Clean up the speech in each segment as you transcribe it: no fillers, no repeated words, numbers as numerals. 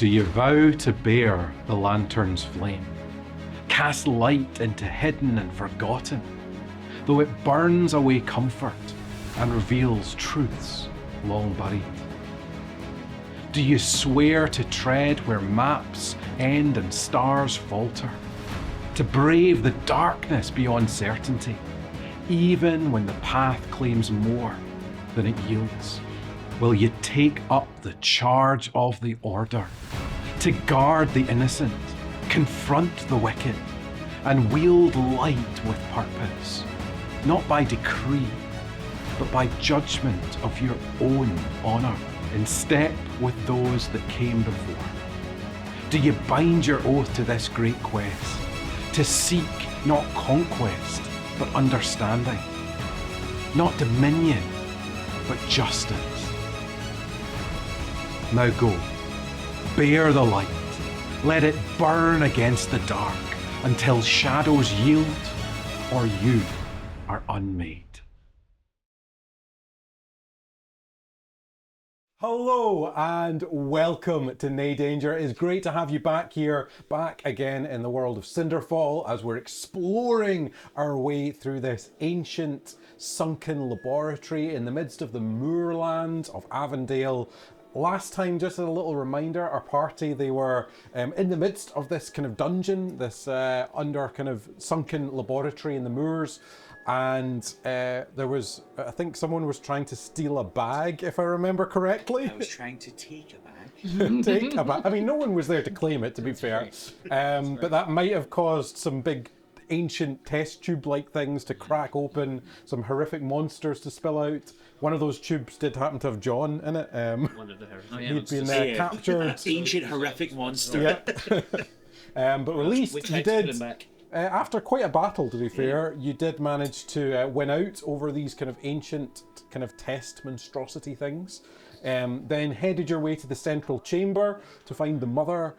Do you vow to bear the lantern's flame? Cast light into hidden and forgotten, though it burns away comfort and reveals truths long buried. Do you swear to tread where maps end and stars falter? To brave the darkness beyond certainty, even when the path claims more than it yields? Will you take up the charge of the order, to guard the innocent, confront the wicked, and wield light with purpose, not by decree, but by judgment of your own honour, in step with those that came before? Do you bind your oath to this great quest, to seek not conquest, but understanding, not dominion, but justice? Now go, bear the light, let it burn against the dark until shadows yield or you are unmade. Hello and welcome to Nae Danger. It's great to have you back here, back again in the world of Cinderfall as we're exploring our way through this ancient sunken laboratory in the midst of the moorland of Avondale. Last time, just as a little reminder, our party, they were in the midst of this kind of dungeon, this under kind of sunken laboratory in the moors. And there was, I think someone was trying to steal a bag, if I remember correctly. I was trying to take a bag. Take a bag. I mean, no one was there to claim it, to be fair. But that might have caused some big ancient test tube-like things to crack open, some horrific monsters to spill out. One of those tubes did happen to have John in it. One of the horrific He'd been captured. Ancient horrific monster. Yeah. But released, we you tried to put did. him back. After quite a battle, to be fair, you did manage to win out over these kind of ancient kind of test monstrosity things. Then headed your way to the central chamber to find the mother.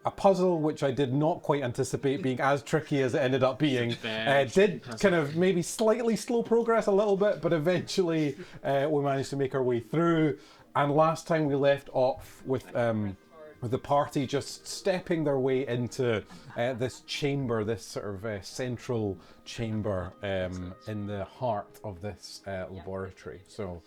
A puzzle which I did not quite anticipate being as tricky as it ended up being. Did kind of maybe slightly slow progress a little bit, but eventually we managed to make our way through. And last time we left off with the party just stepping their way into this chamber, this sort of central chamber in the heart of this laboratory. So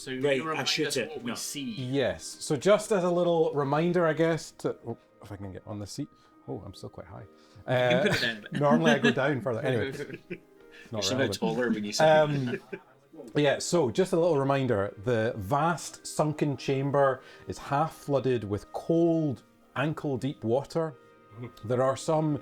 Right, I shoot it. What we see. yes. So just as a little reminder, I guess, to, if I can get on the seat. Oh, I'm still quite high. You can put it down a bit. Normally I go down further. Anyway, it's not You're somehow relevant. taller when you say Yeah, so just a little reminder, the vast sunken chamber is half flooded with cold, ankle-deep water. There are some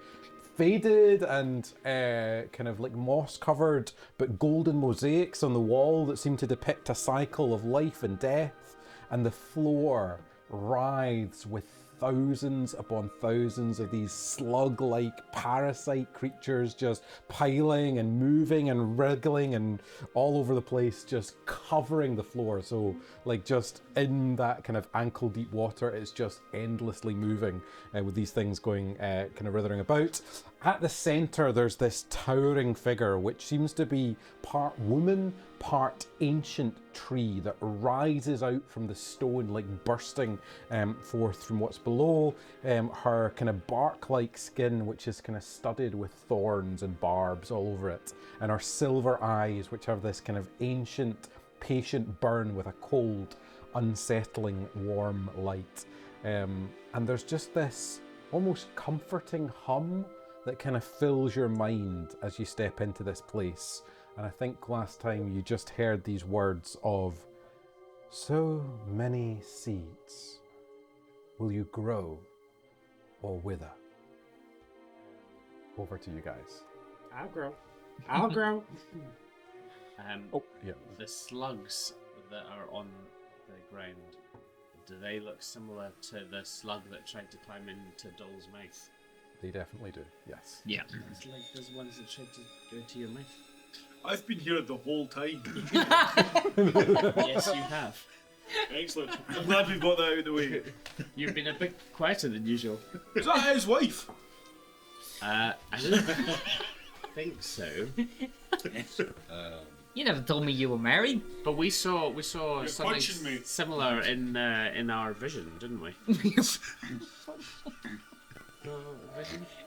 faded and kind of like moss-covered but golden mosaics on the wall that seem to depict a cycle of life and death, and the floor writhes with thousands upon thousands of these slug-like parasite creatures just piling and moving and wriggling and all over the place, just covering the floor. So like just in that kind of ankle-deep water, it's just endlessly moving with these things going kind of writhing about. At the center, there's this towering figure which seems to be part woman, part ancient tree that rises out from the stone, like bursting forth from what's below. Her kind of bark-like skin, which is kind of studded with thorns and barbs all over it, and her silver eyes, which have this kind of ancient, patient burn with a cold, unsettling, warm light. And there's just this almost comforting hum that kind of fills your mind as you step into this place. And I think last time you just heard these words of, "So many seeds, will you grow or wither?" Over to you guys. I'll grow. I'll grow. Oh, yeah. The slugs that are on the ground, do they look similar to the slug that tried to climb into Doll's mouth? They definitely do, yes. Yeah. It's like those ones that tried to go into your mouth. I've been here the whole time. Yes, you have. Excellent. I'm glad we've got that out of the way. You've been a bit quieter than usual. Is that his wife? I don't think so. You never told me you were married. But we saw something punching me. similar in our vision, didn't we?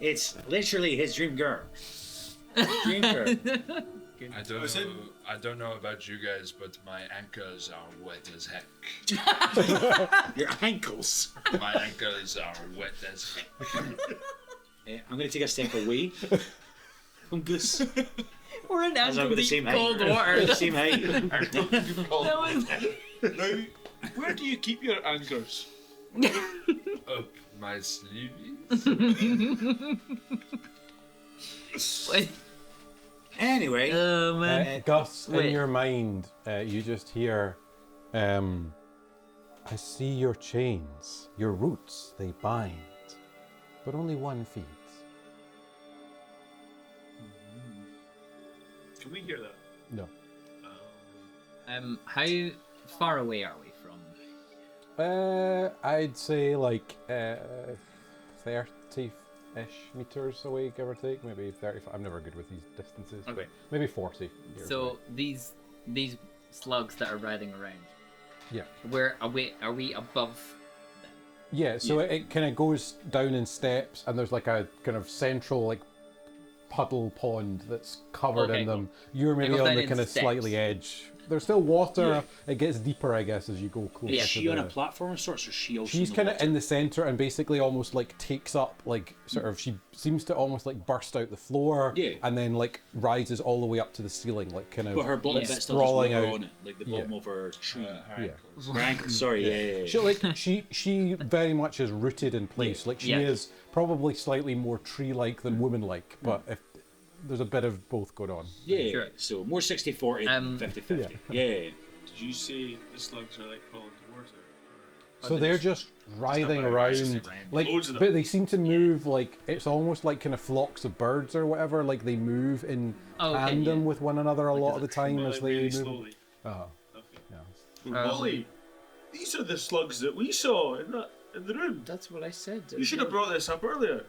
It's literally his dream girl. Dream girl. I don't know about you guys, but my ankles are wet as heck. Your ankles. My ankles are wet as heck. I'm going to take a step away from Goose. We're in As I'm ankle the same deep height. cold We're water. the same height. That was... Now, where do you keep your anchors? Up my sleeves. Wait. Anyway, Oh man. Gus, in Wait. your mind, you just hear, I see your chains, your roots, they bind, but only one feeds. Can we hear that? No. How far away are we from? I'd say like 30-ish meters away, give or take. Maybe 35. I'm never good with these distances. but Okay. maybe 40. give or So take. these slugs that are riding around. Yeah. Where are we above them? Yeah, so it kind of goes down in steps, and there's like a kind of central like puddle pond that's covered Okay, in them. cool. You're maybe goes on down the in kind of steps. slightly edge. There's still water. It gets deeper, I guess, as you go closer. is to she on a the- platform of sorts, or is she also She's in kind the of water? in the center and basically almost like takes up like sort of she seems to almost like burst out the floor Yeah. and then like rises all the way up to the ceiling, like kind of But her bottom like, bit still has sprawling water out. on it, like the bottom of her tree. Yeah. Her ankles, sorry, yeah. She like she very much is rooted in place. Like she Yeah. is probably slightly more tree-like than woman-like, but if there's a bit of both going on. Yeah, Sure. so more 60-40 than 50-50. Yeah. Did you say the slugs are like falling to water? So they're just writhing around, like, Loads of them. but they seem to move like it's almost like kind of flocks of birds or whatever. Like they move in Oh, okay, tandem yeah. with one another a lot of the time Well, as they really move. slowly. Oh, Okay. yeah. Ollie, these are the slugs that we saw in the room. That's what I said. You should have brought this up earlier.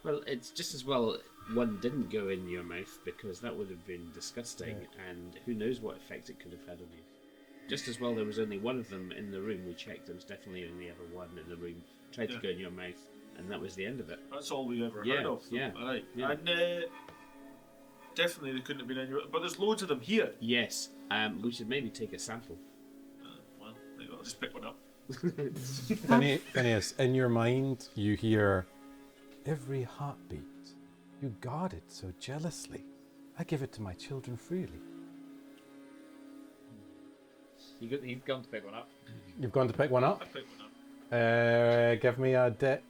Well, it's just as well one didn't go in your mouth because that would have been disgusting, and who knows what effect it could have had on you. Just as well there was only one of them in the room. We checked. There was definitely only ever one in the room. Tried to go in your mouth, and that was the end of it. That's all we've ever Yeah, heard of. yeah, All right. yeah. And definitely they couldn't have been in your. But there's loads of them here. Yes, we should maybe take a sample. Well, maybe I'll just pick one up. Phineas, in your mind, you hear every heartbeat. You guard it so jealously. I give it to my children freely. You've gone to pick one up. You've gone to pick one up. I picked one up. Give me a deck.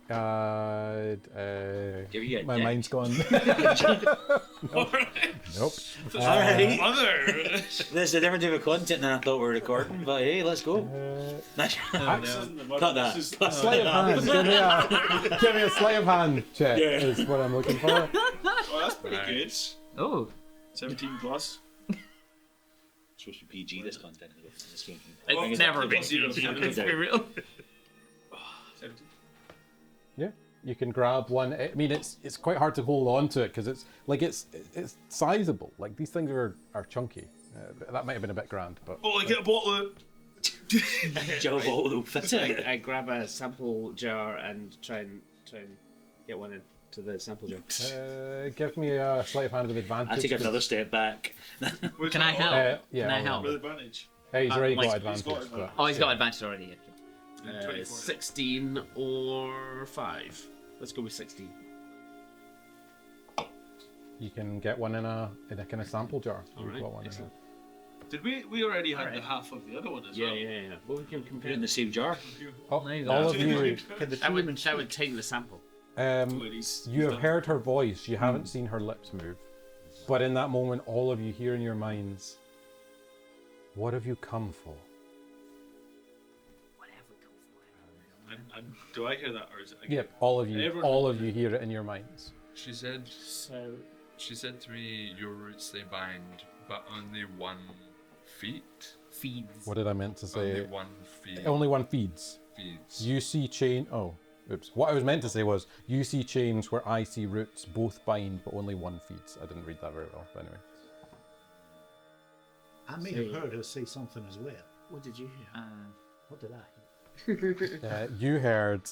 Give you a My deck. mind's gone. Nope. Alright. Mother. There's a different type of content than I thought we were recording, but hey, let's go. Cut that. Sleight of hand. Give me a sleight of hand check. Yeah. Is what I'm looking for. Oh, that's pretty good. Oh, 17 plus. Supposed to be PG, this content. it's never been zero. PG, let's be real. 17. Yeah. You can grab one. I mean, it's quite hard to hold on to it because it's sizable. Like these things are chunky. That might have been a bit grand, but Oh, I get a bottle of. Joe Bottle fit it. I grab a sample jar and try and get one into the sample jar. give me a sleight of hand with advantage. I take another step back. Can I help? Yeah. Can I I'll- help? With advantage. He's already Like, got he's got advantage. advantage. Oh, he's got advantage already. 24. 16 or 5. Let's go with 16. You can get one in a kind of sample jar. You've Alright, got one in excellent. Did we already had the half of the other one as Yeah, well? yeah, yeah. Well, we can Put it compare in the same jar. Oh, There you go. all of you. That would take the sample. You have heard her voice. You haven't seen her lips move, but in that moment, all of you hear in your minds, "What have you come for?" And do I hear that, or is it? Yep, all of you. Everyone- All of you hear it in your minds. She said So, to me, your roots they bind, but only 1 feet. Feeds. What did I meant to Only say? 1 feet. Only one feeds. feeds. You see chain. Oh, oops. What I was meant to say was, you see chains where I see roots. Both bind, but only one feeds. I didn't read that very well. But anyway. I may have heard her say something as well. What did you hear? What did I hear? You heard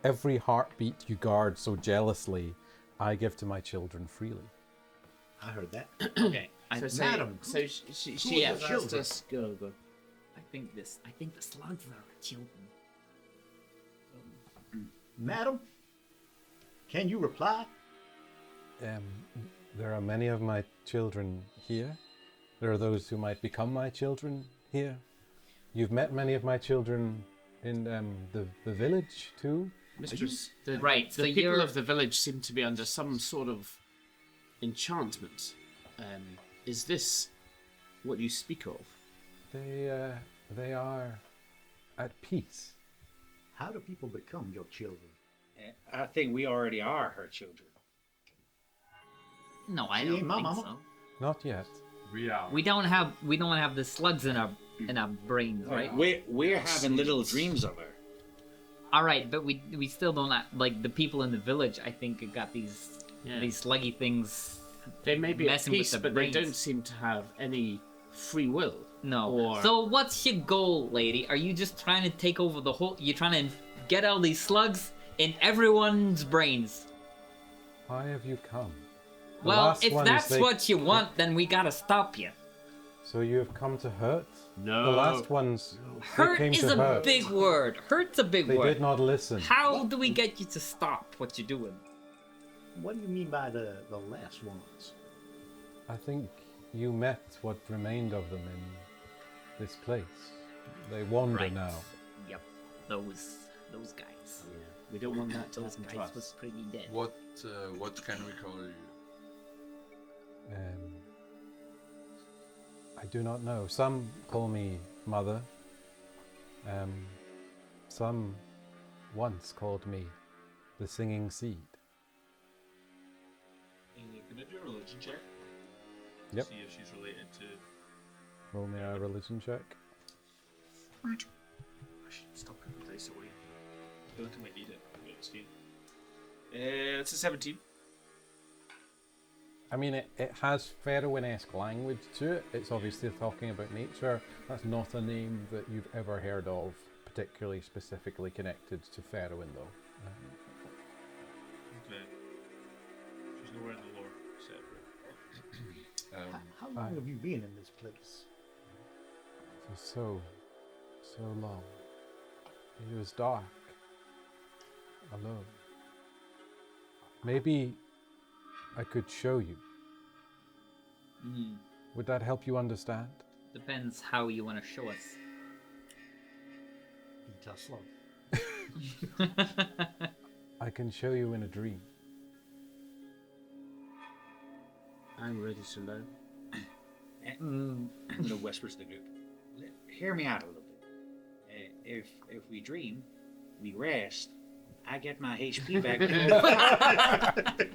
every heartbeat you guard so jealously, I give to my children freely. I heard that. Okay. Madam, So she are asked the us children? to go. I think the slugs are our children. Madam, can you reply? There are many of my children here. There are those who might become my children here. You've met many of my children in the village too. Mistress, Right, the so people you're- of the village seem to be under some sort of enchantment. Is this what you speak of? They are at peace. How do people become your children? I think we already are her children. No, I She don't ain't my think mama. so. Not yet. We are. We don't have the slugs in our brains, right? We're having little dreams of her. All right, but we still don't like the people in the village. I think got these sluggy things. They may be at Messing with peace, the but brains. they don't seem to have any free will. No. Or- So what's your goal, lady? Are you just trying to take over the whole? You're trying to get all these slugs in everyone's brains. Why have you come? The Well, last if ones, that's they- what you want, then we gotta stop you. So you have come to hurt? No. The last ones, they Hurt came is to a hurt. big word. Hurt's a big They word. did not listen. How do we get you to stop what you're doing? What do you mean by the last ones? I think you met what remained of them in this place. They wander Right. now. Yep. Those guys. We don't want that to Those happen to guys was us. pretty dead. What can we call you? I do not know. Some call me mother. Some once called me the singing seed. Can I do a religion check? Yep. See if she's related to. Roll me a religion check. I should stop putting the dice away. I feel like I might need it. It's fine. It's a 17. I mean, it has Faroe-esque language to it. It's obviously talking about nature. That's not a name that you've ever heard of, particularly specifically connected to Faroe, though. Okay. She's nowhere in the lore separate. How long have you been in this place? For so long. It was dark. Alone. Maybe I could show you. Would that help you understand? Depends how you want to show us. Eat a slug. I can show you in a dream. I'm ready to learn. I'm going to whisper to the group. Hear me out a little bit. If we dream, we rest. I get my HP back.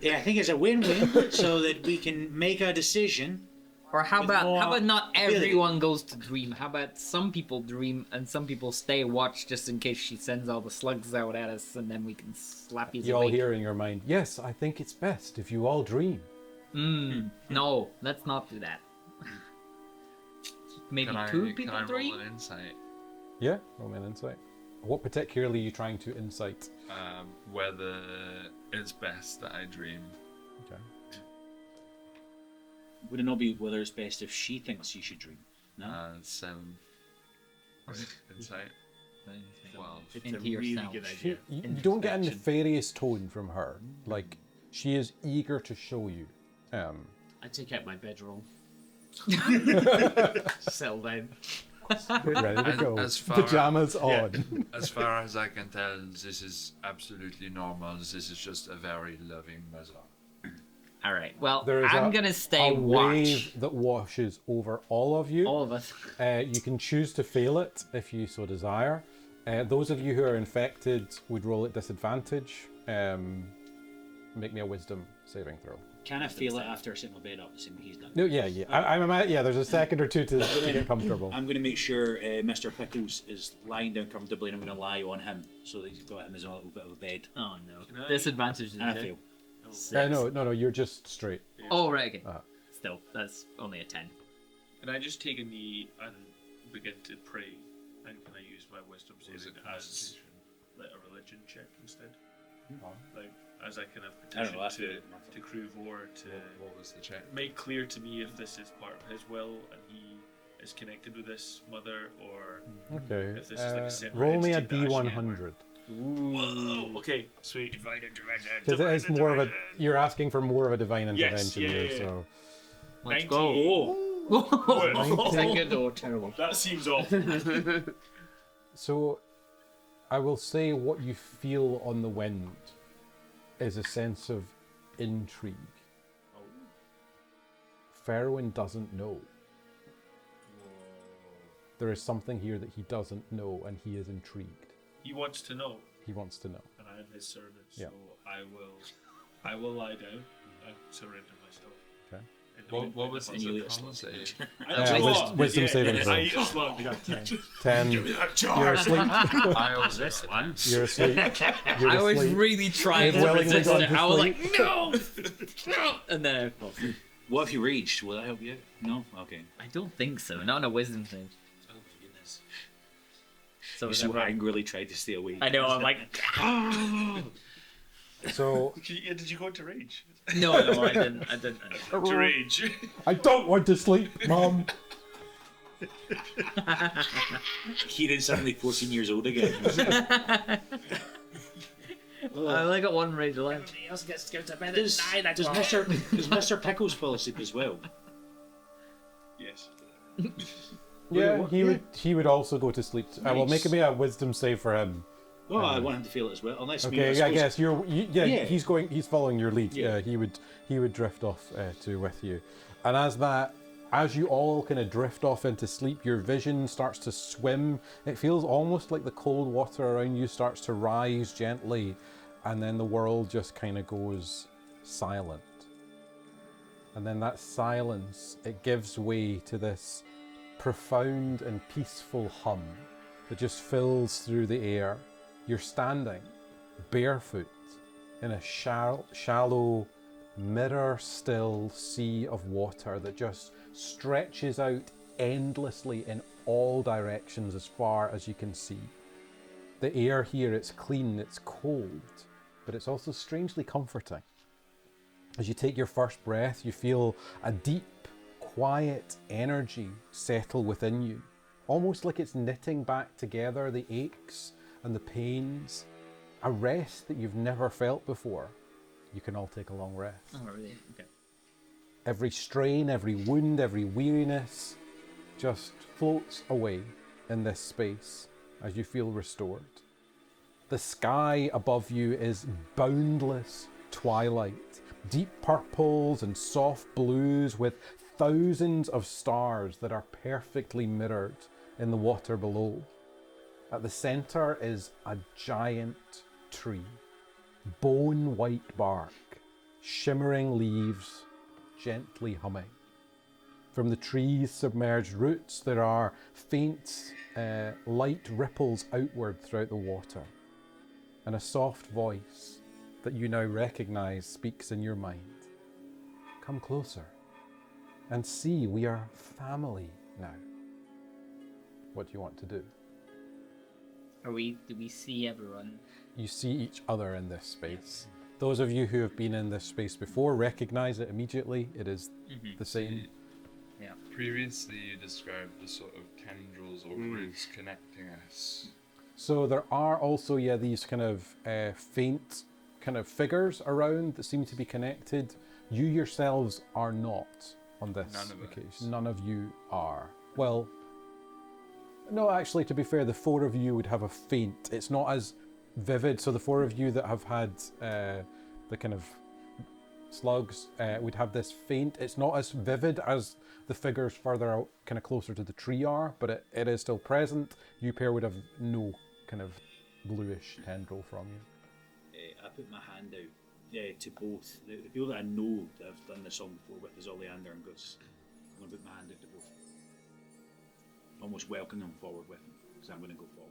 Yeah, I think it's a win-win, so that we can make a decision. Or how With about more not ability. everyone goes to dream? How about some people dream and some people stay watch just in case she sends all the slugs out at us, and then we can slap you You all awake. hear in your mind, yes, I think it's best if you all dream. No, let's not do that. Maybe two people Can I dream? roll an insight? Yeah, roll me an insight. What particularly are you trying to insight? Whether it's best that I dream. Okay. Would it not be whether it's best if she thinks you should dream? No? 7. Insight. 12. It's Into a really yourself. good She, idea. you don't get a nefarious tone from her. Like, she is eager to show you. I take out my bedroll. Settle down. Ready to go. As far- Pajamas on. As far as I can tell, this is absolutely normal. This is just a very loving mother. All right. Well, There is I'm gonna stay a watch. wave that washes over all of you. All of us. You can choose to fail it if you so desire. Those of you who are infected would roll at disadvantage. Make me a wisdom saving throw. Can I feel it after sitting my bed up, assuming he's done? No, yeah. Yeah, there's a second or two to get comfortable. I'm going to make sure Mr. Pickles is lying down comfortably, and I'm going to lie on him so that he's got him as a little bit of a bed. Oh no. Disadvantage. And I feel. No, you're just straight. Oh right. Okay. Uh-huh. Still, that's only a 10. And I just take a knee and begin to pray. And can I use my wisdom saving as like a religion check instead? Like as I kind of I don't know, that's petition good. to Cruvor to What was the check? make clear to me if this is part of his will and he is connected with this mother, or Okay. if this is like a separate Roll me a entity that I should D100. Whoa, okay, sweet. Divine intervention. Because it is divine more of a. intervention. You're asking for more of a divine Yes, intervention yeah, here, yeah, so. Let's 98. go. Oh. Is that good or terrible? That seems awful. So, I will say what you feel on the wind is a sense of intrigue. Ferwin doesn't know. There is something here that he doesn't know, and he is intrigued. He wants to know, He wants to know. and I am his servant, so Yeah. I will lie down and surrender myself. Okay. In the What was And you the eat a con slug. save? Wisdom saving throw. I eat a slug. 10. Give me that jar. You're asleep. I was this one. You're asleep. You're I was asleep. really trying You've to willingly resist gone it. to I was sleep. like, no, no, and then I fell asleep. What if you raged? Will that help you? No? Okay. I don't think so. Not on a wisdom save. Oh, goodness. So You is so that right? angrily tried to stay awake. I know. I'm like, So, Did you go into rage? no, I didn't. To rage. I don't want to sleep, Mum. Kieran's suddenly 14 years old again. I only got one rage left. Everybody else gets to go to bed does Mr. Pickles fall asleep as well? Yes. Yeah, he would also go to sleep. I will make me a wisdom save for him. Well, I want him to feel it as well. Unless Okay, I suppose- guess Yeah. he's following your lead. Yeah. He would drift off with you, and as you all kind of drift off into sleep, your vision starts to swim. It feels almost like the cold water around you starts to rise gently, and then the world just kind of goes silent. And then that silence, it gives way to this profound and peaceful hum that just fills through the air. You're standing barefoot in a shallow, mirror-still sea of water that just stretches out endlessly in all directions as far as you can see. The air here, it's clean, it's cold, but it's also strangely comforting. As you take your first breath, you feel a deep, quiet energy settle within you, almost like it's knitting back together the aches and the pains, a rest that you've never felt before. You can all take a long rest. Oh, really? Okay. Every strain, every wound, every weariness just floats away in this space as you feel restored. The sky above you is boundless twilight, deep purples and soft blues with thousands of stars that are perfectly mirrored in the water below. At the center is a giant tree, bone white bark, shimmering leaves, gently humming. From the tree's submerged roots, there are faint light ripples outward throughout the water, and a soft voice that you now recognize speaks in your mind. Come closer and see, we are family now. What do you want to do? Do we see everyone? You see each other in this space. Those of you who have been in this space before recognize it immediately. It is the same. Yeah. Previously, you described the sort of tendrils or roots connecting us. So there are also, these kind of faint kind of figures around that seem to be connected. You yourselves are not on this None of occasion. us. None of you are. Well, no, actually, to be fair, the four of you would have a faint. It's not as vivid. So the four of you that have had the kind of slugs would have this faint. It's not as vivid as the figures further out, kind of closer to the tree are, but it is still present. You pair would have no kind of bluish tendril from you. I put my hand out to both. The people that I know that I've done this song before with is Ollie and Gus. I'm going to put my hand out to both. Almost welcome them forward with me, because I'm going to go forward.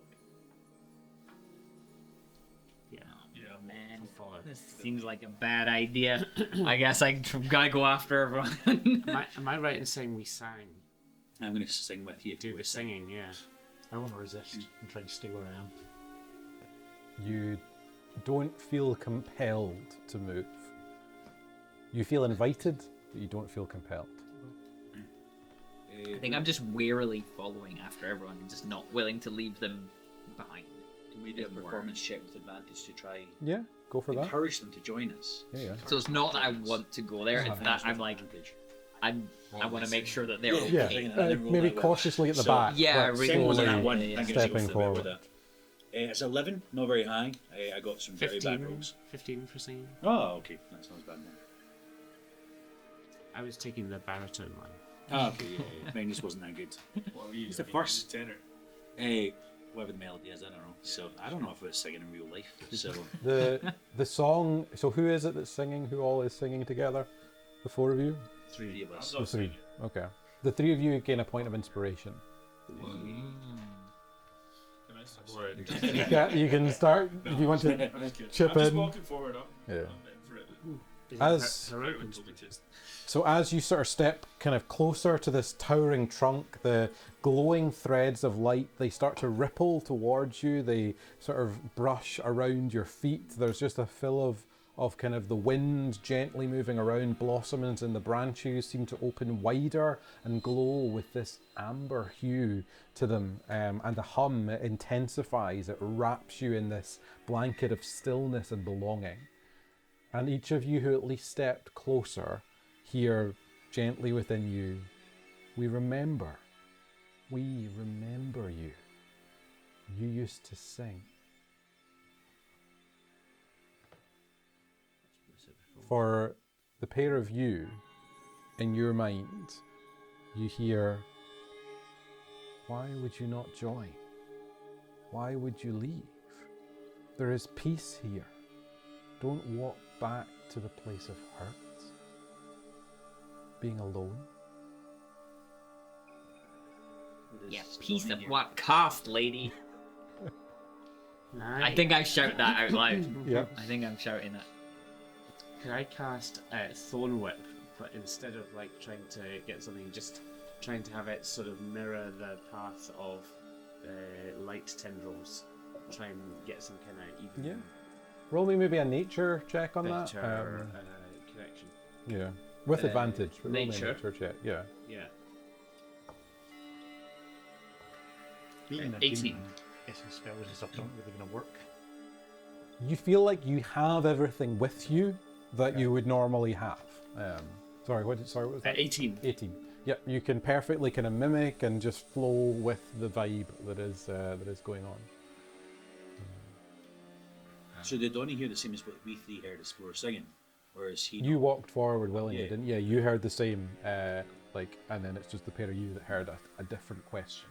Yeah. Yeah, Man, follow. this seems like a bad idea. I guess I gotta go after everyone. Am I right in saying we sang I'm going to sing with you. Do the singing, yeah. I want to resist and try and stay where I am. You don't feel compelled to move. You feel invited, but you don't feel compelled. I think I'm just wearily following after everyone and just not willing to leave them behind. Can we do a performance check with advantage to try Yeah, go for that. encourage them to join us? Yeah. So it's not that I want to go there, it's that I'm like, I want to make sure that they're Yeah, okay. maybe cautiously at the So, back. yeah, but really. Second was slowly that one. yeah, I'm yeah. going to stepping forward. It's 11, not very high. I got some very bad 15, rolls. 15 for singing. Oh, okay. That's not as bad. I was taking the baritone one. Oh, okay, yeah. Mine just wasn't that good. What were you? It's the first tenor. Whatever the melody is, I don't know. So I don't know if it was singing in real life. So The song. So who is it that's singing? Who all is singing together? The four of you. three of us. The three. Okay. The three of you gain a point of inspiration. Yeah, you can start if you want to chip I'm just in. walking forward. Yeah. I'm in for it. As Everyone told me to. So as you sort of step kind of closer to this towering trunk, the glowing threads of light, they start to ripple towards you. They sort of brush around your feet. There's just a fill of kind of the wind gently moving around. Blossoms in the branches seem to open wider and glow with this amber hue to them. And the hum, it intensifies. It wraps you in this blanket of stillness and belonging. And each of you who at least stepped closer hear gently within you, we remember you. You used to sing. For the pair of you, in your mind, you hear, why would you not join? Why would you leave? There is peace here. Don't walk back to the place of hurt. Being alone. Yeah, piece of what cost, lady? I think I shout that out loud. Yeah. I think I'm shouting that. Could I cast Thorn Whip, but instead of like trying to get something, just trying to have it sort of mirror the path of light tendrils, try and get some kind of even Yeah. Roll me maybe a nature check on that. better connection. Yeah. With advantage. Roll me a nature. nature check. Yeah. Yeah. Being a 18. demon, guessing spells and stuff aren't really going to work. You feel like you have everything with you that you would normally have. What was that? 18. 18. Yeah, you can perfectly kind of mimic and just flow with the vibe that is going on. So did Donnie hear the same as what we three heard as we were singing? Or is he You walked forward willingly, Yeah. didn't you? Yeah, you heard the same, and then it's just the pair of you that heard a different question.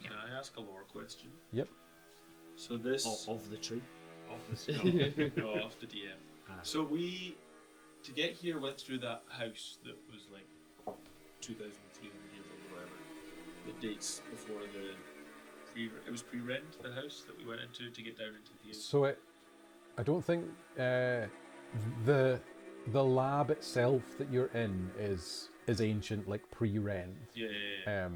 Can I ask a lore question? Yep. So this Of the tree. no, off the DM. So to get here went through that house that was like 2,300 years old or whatever. That dates before it was pre-rend, the house that we went into to get down into the So I don't think the lab itself that you're in is ancient, like pre-Ren. Yeah.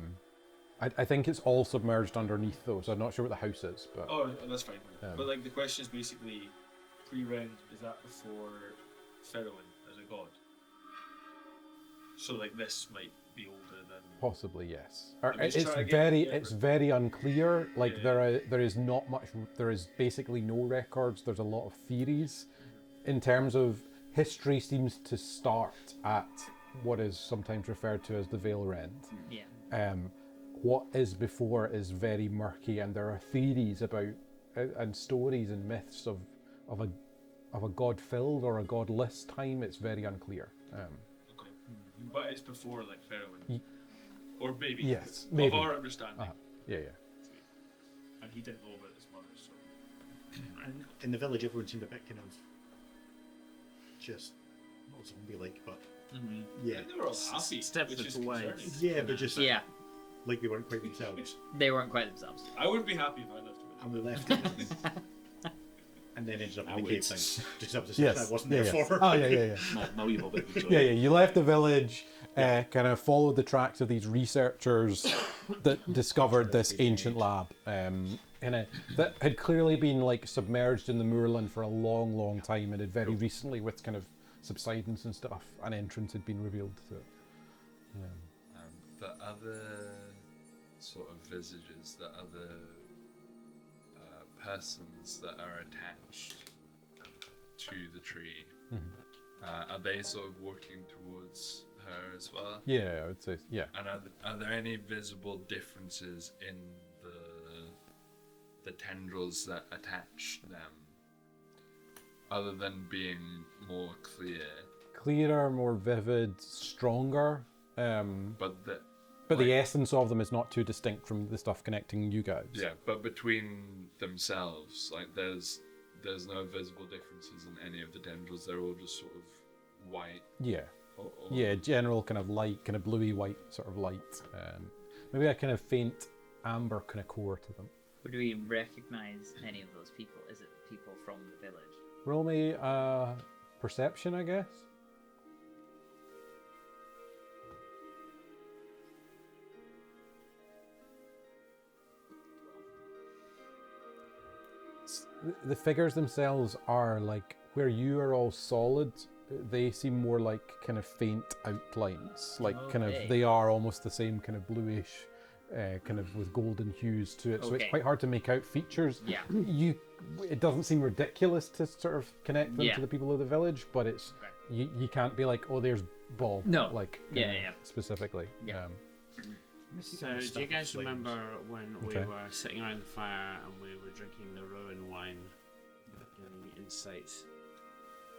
I think it's all submerged underneath though, so I'm not sure what the house is. But Oh, that's fine. Um, But like the question is basically, pre-rend, is that before Ferroin as a god? So like this might be older than. possibly yes. Or I'm just it's trying to very get- it's very unclear. Like Yeah. there is not much. There is basically no records. There's a lot of theories. In terms of history, seems to start at what is sometimes referred to as the Veil Rend. Yeah. What is before is very murky, and there are theories about and stories and myths of a god-filled or a godless time. It's very unclear. Okay. But it's before like Ferroin. Ye- Or maybe. Yes, Of maybe. our understanding. Yeah. And he didn't know about his mother, so. And in the village, everyone seemed a bit kind of just not zombie-like, but yeah, They were all happy. Steps which is away. concerning. yeah, but just Yeah, like they weren't quite themselves. they weren't quite themselves. I wouldn't be happy if I left him. And we left it. And then ended up I in the cave would- thing. Just up to Yes. I wasn't yeah, there yeah. for. Oh, yeah. My wee bit of joy. Yeah, you left the village, kind of followed the tracks of these researchers that discovered this ancient lab, that had clearly been like submerged in the moorland for a long, long time, and had very recently, with kind of subsidence and stuff, an entrance had been revealed to it. The other sort of visages, the other persons that are attached to the tree, are they sort of walking towards her as well? Yeah, I would say, yeah. And are there any visible differences in the tendrils that attach them, other than being more clear? Clearer, more vivid, stronger. But But the essence of them is not too distinct from the stuff connecting you guys. yeah, but between themselves, like there's no visible differences in any of the tendrils. They're all just sort of white. Yeah. Or Yeah, general kind of light, kind of bluey white sort of light. Maybe a kind of faint amber kind of core to them. Would we recognize any of those people? Is it people from the village? Roll me perception, I guess. The figures themselves are like, where you are all solid, they seem more like kind of faint outlines, like kind of, Okay. they are almost the same kind of bluish, kind of with golden hues to it, so it's Okay. quite hard to make out features. Yeah. It doesn't seem ridiculous to sort of connect them Yeah. to the people of the village, but it's, Okay. you can't be like, oh, there's Bob. No. Like, Yeah, yeah. specifically. Yeah. So, do you guys remember when Okay. we were sitting around the fire and we were drinking the Rowan wine, getting insights?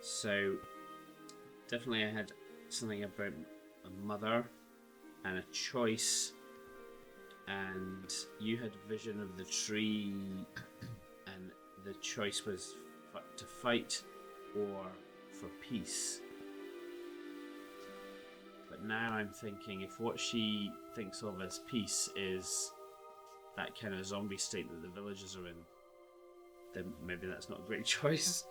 So, definitely I had something about a mother and a choice, and you had a vision of the tree, and the choice was to fight or for peace. But now I'm thinking, if what she thinks of as peace is that kind of zombie state that the villagers are in, then maybe that's not a great choice.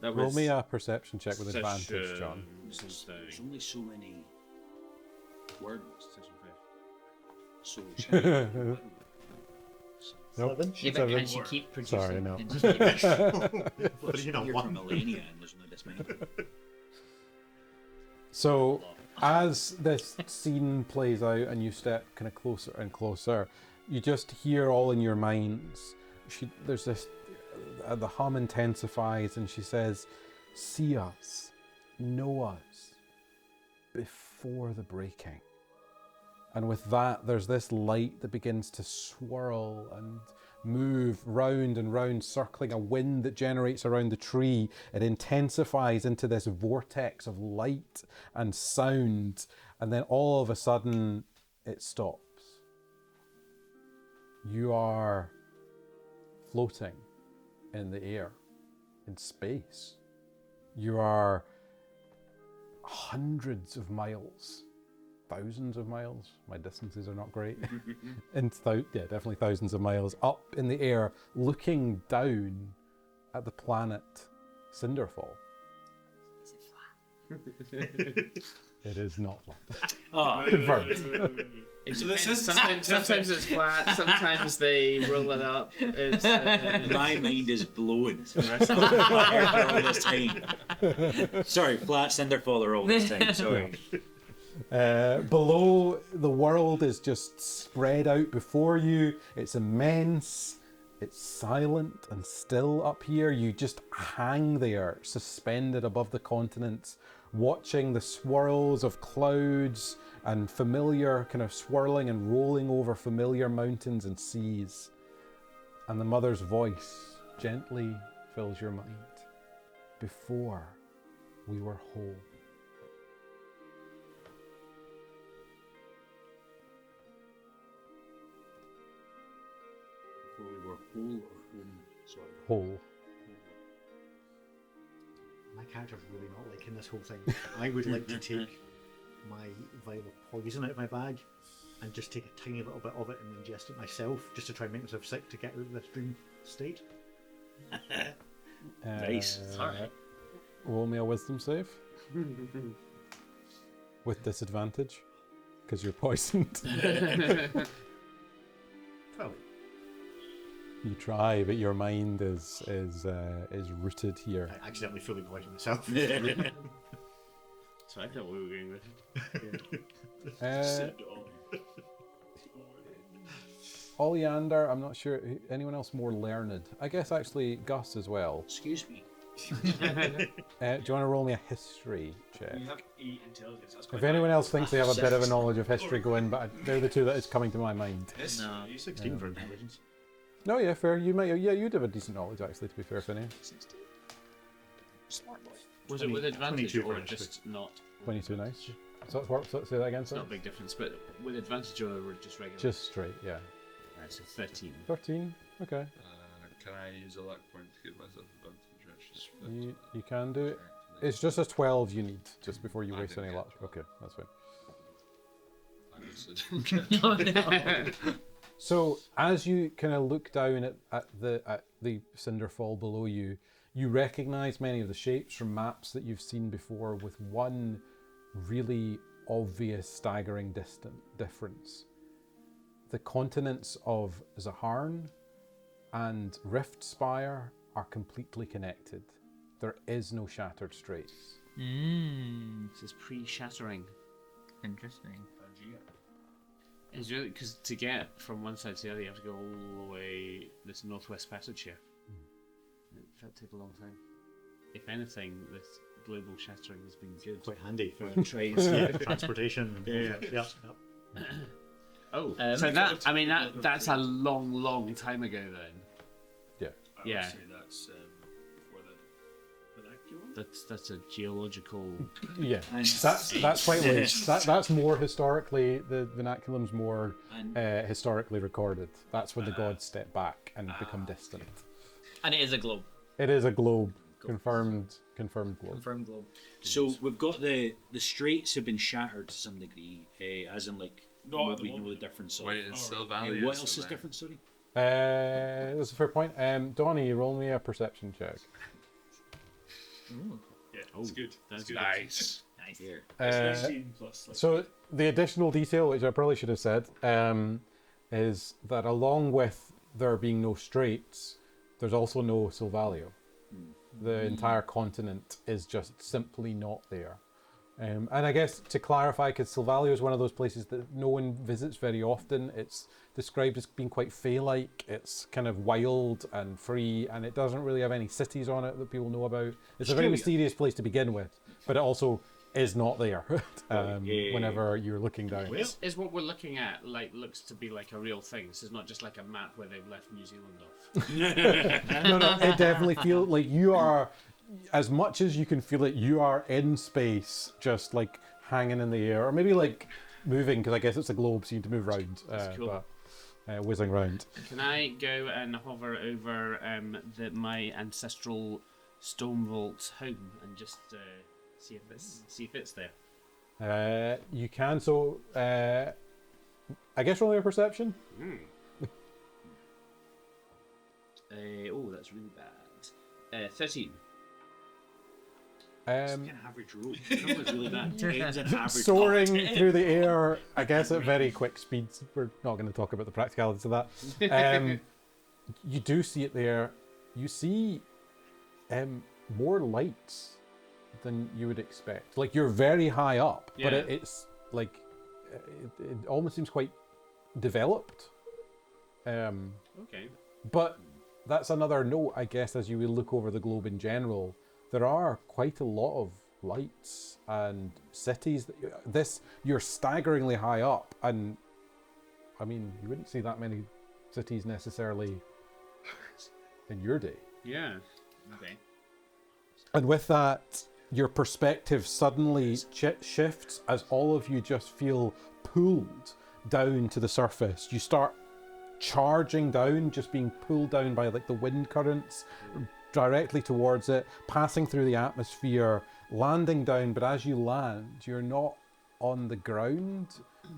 That Roll was me a perception check with such advantage, a- John. such a- There's only so many words. So Nope. 7? Yeah, but Seven. can she keep producing? Sorry, no. Can she keep- But you know, you're one. from millennia and there's only this many. So, as this scene plays out and you step kind of closer and closer, you just hear all in your minds. There's this, the hum intensifies, and she says, "See us, know us, before the breaking." And with that, there's this light that begins to swirl and move round and round, circling a wind that generates around the tree. It intensifies into this vortex of light and sound, and then all of a sudden, it stops. You are floating in the air, in space. You are hundreds of miles, thousands of miles. My distances are not great. Definitely thousands of miles up in the air, looking down at the planet Cinderfall. It is not flat. Oh, Confirmed. So this is sometimes it's flat, sometimes they roll it up. It's, my mind is blown. After all this time. Sorry, flat Cinderfall all this time. Sorry. Below, the world is just spread out before you. It's immense. It's silent and still up here. You just hang there, suspended above the continents, watching the swirls of clouds and familiar kind of swirling and rolling over familiar mountains and seas. And the mother's voice gently fills your mind. Before we were whole. Before we were whole or home. Sorry. Whole. My character's really not liking this whole thing. I would like to take my vial of poison out of my bag and just take a tiny little bit of it and ingest it myself, just to try and make myself sick to get out of this dream state. Nice. Alright. Roll me a wisdom save. With disadvantage. Because you're poisoned. 12. You try, but your mind is rooted here. I accidentally fully poisoned myself. So I thought we were going with it. Said all. Oleander, I'm not sure. Anyone else more learned? I guess actually Gus as well. Excuse me. Do you want to roll me a history check? You have 8 intelligence. That's quite If anyone high. else thinks they have a bit of a knowledge of history, go in, but they're the two that is coming to my mind. History. No. 16 for intelligence. No, yeah, fair. You might, yeah, you'd have a decent knowledge actually. To be fair, Finney. 16. Smart boy. Was it with advantage 22 for or history. just not? 22, nice. So, say that again, It's sir. not a big difference, but with advantage or just regular? Just straight, yeah. So 13. 13. Okay. Can I use a luck point to give myself advantage? Actually? You can do it. It's just a 12 you need just before you I waste didn't any get luck. Okay, that's fine. I just didn't get So as you kind of look down at the Cinderfall below you, you recognise many of the shapes from maps that you've seen before, with one really obvious, staggering difference. The continents of Zaharn and Rift Spire are completely connected. There is no shattered straits. This is pre-shattering. Interesting. It's really because to get from one side to the other, you have to go all the way this northwest passage here. That'll take a long time. If anything, this global shattering has been good. Quite handy for Trains. transportation. Yeah. Oh, Um, so that's a long, long time ago then. I Yeah. would say that's before the vernacular. That's a geological. Yeah, And- that's quite late. That's more historically, the vernaculum's more And- historically recorded. That's when the gods step back and become distant. And it is a globe. It is a globe, confirmed globe. Confirmed globe. So we've got the straits have been shattered to some degree, as in like Not at the we know the moment. difference of. Wait, it's still valid. what else is different? Sorry. That's a fair point. Donnie, roll me a perception check. Yeah, Oh, it's good. that's It's good. Nice. Nice. Here. It's 19 plus. Like, So the additional detail, which I probably should have said, is that along with there being no straits, there's also no Silvalio. The entire continent is just simply not there. And I guess to clarify, because Silvalio is one of those places that no one visits very often, it's described as being quite Fey-like. It's kind of wild and free, and it doesn't really have any cities on it that people know about. It's a very Australia. mysterious place to begin with, but it also is not there yeah. whenever you're looking down. Is what we're looking at looks to be like a real thing? This is not just like a map where they've left New Zealand off. No, it definitely feels like you are, as much as you can feel it, you are in space, just like hanging in the air, or maybe like moving, because I guess it's a globe, so you need to move around, That's cool. but whizzing around. Can I go and hover over my ancestral stone vault home and just see if it's there? You can, so I guess roll your perception. Oh, that's really bad. 13. An average roll. That was really bad. Iain's an average. Soaring through the air, I guess at very quick speeds. We're not going to talk about the practicalities of that. You do see it there. You see more lights than you would expect. Like, you're very high up, but Yeah. it's like it almost seems quite developed. Okay. But that's another note, I guess, as you look over the globe in general. There are quite a lot of lights and cities. You're staggeringly high up, and I mean, you wouldn't see that many cities necessarily in your day. Yeah. Okay. And with that, your perspective suddenly shifts as all of you just feel pulled down to the surface. You start charging down, just being pulled down by like the wind currents directly towards it, passing through the atmosphere, landing down. But as you land, you're not on the ground,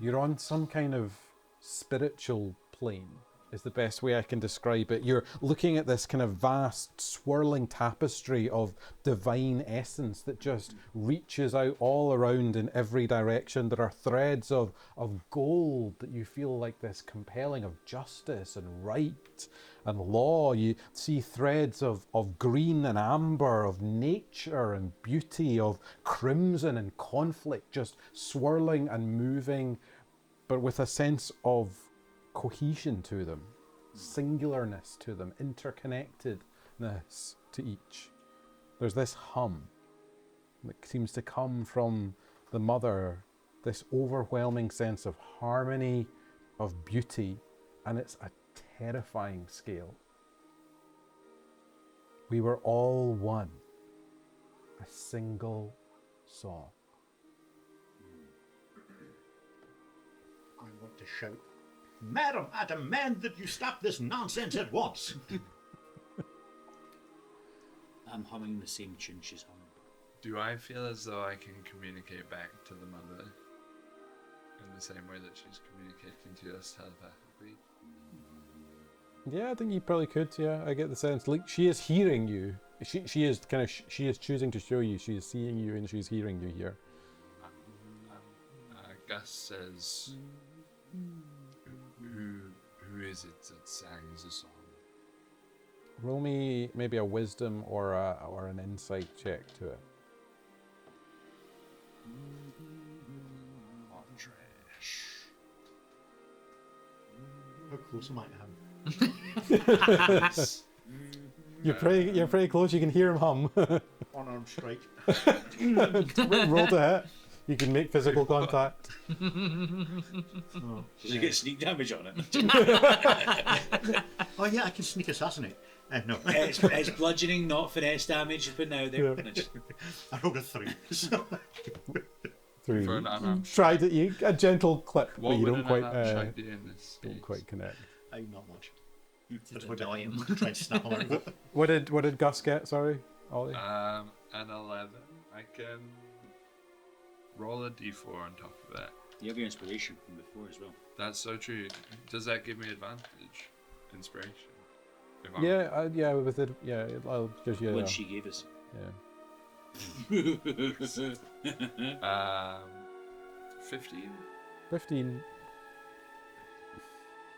you're on some kind of spiritual plane. is the best way I can describe it. You're looking at this kind of vast swirling tapestry of divine essence that just reaches out all around in every direction. There are threads of gold that you feel like this compelling of justice and right and law. You see threads of green and amber, of nature and beauty, of crimson and conflict, just swirling and moving, but with a sense of cohesion to them, singularness to them, interconnectedness to each. There's this hum that seems to come from the mother, this overwhelming sense of harmony, of beauty, and it's a terrifying scale. We were all one, a single song. I want to shout, Madam, I demand that you stop this nonsense at once. I'm humming the same tune she's humming. Do I feel as though I can communicate back to the mother in the same way that she's communicating to us telepathically? Yeah, I think you probably could. Yeah, I get the sense. Like, she is hearing you. She is choosing to show you. She is seeing you and she's hearing you here. Gus says, who is it that sang the song? Roll me maybe a wisdom or an insight check to it. Trash. How close am I to him? You're pretty close. You can hear him hum. Unarmed strike. Roll to hit. You can make physical contact. Oh, Does it get sneak damage on it? oh yeah, I can sneak assassinate. No. It's bludgeoning, not finesse damage, but now there. I rolled a 3. So. Through. For an unarmed Tried it. A gentle clip, What but you would don't an quite unarmed strike do in this don't case? quite connect. Not much. Just That's annoy him. Try and snap him out. What did Gus get? Sorry, Ollie. An 11. I can roll a d4 on top of that. You have your inspiration from before as well. That's so true. Does that give me advantage? Inspiration? If I'm- Yeah, with it. Yeah, I'll give you. What she gave us. Yeah. 15? 15.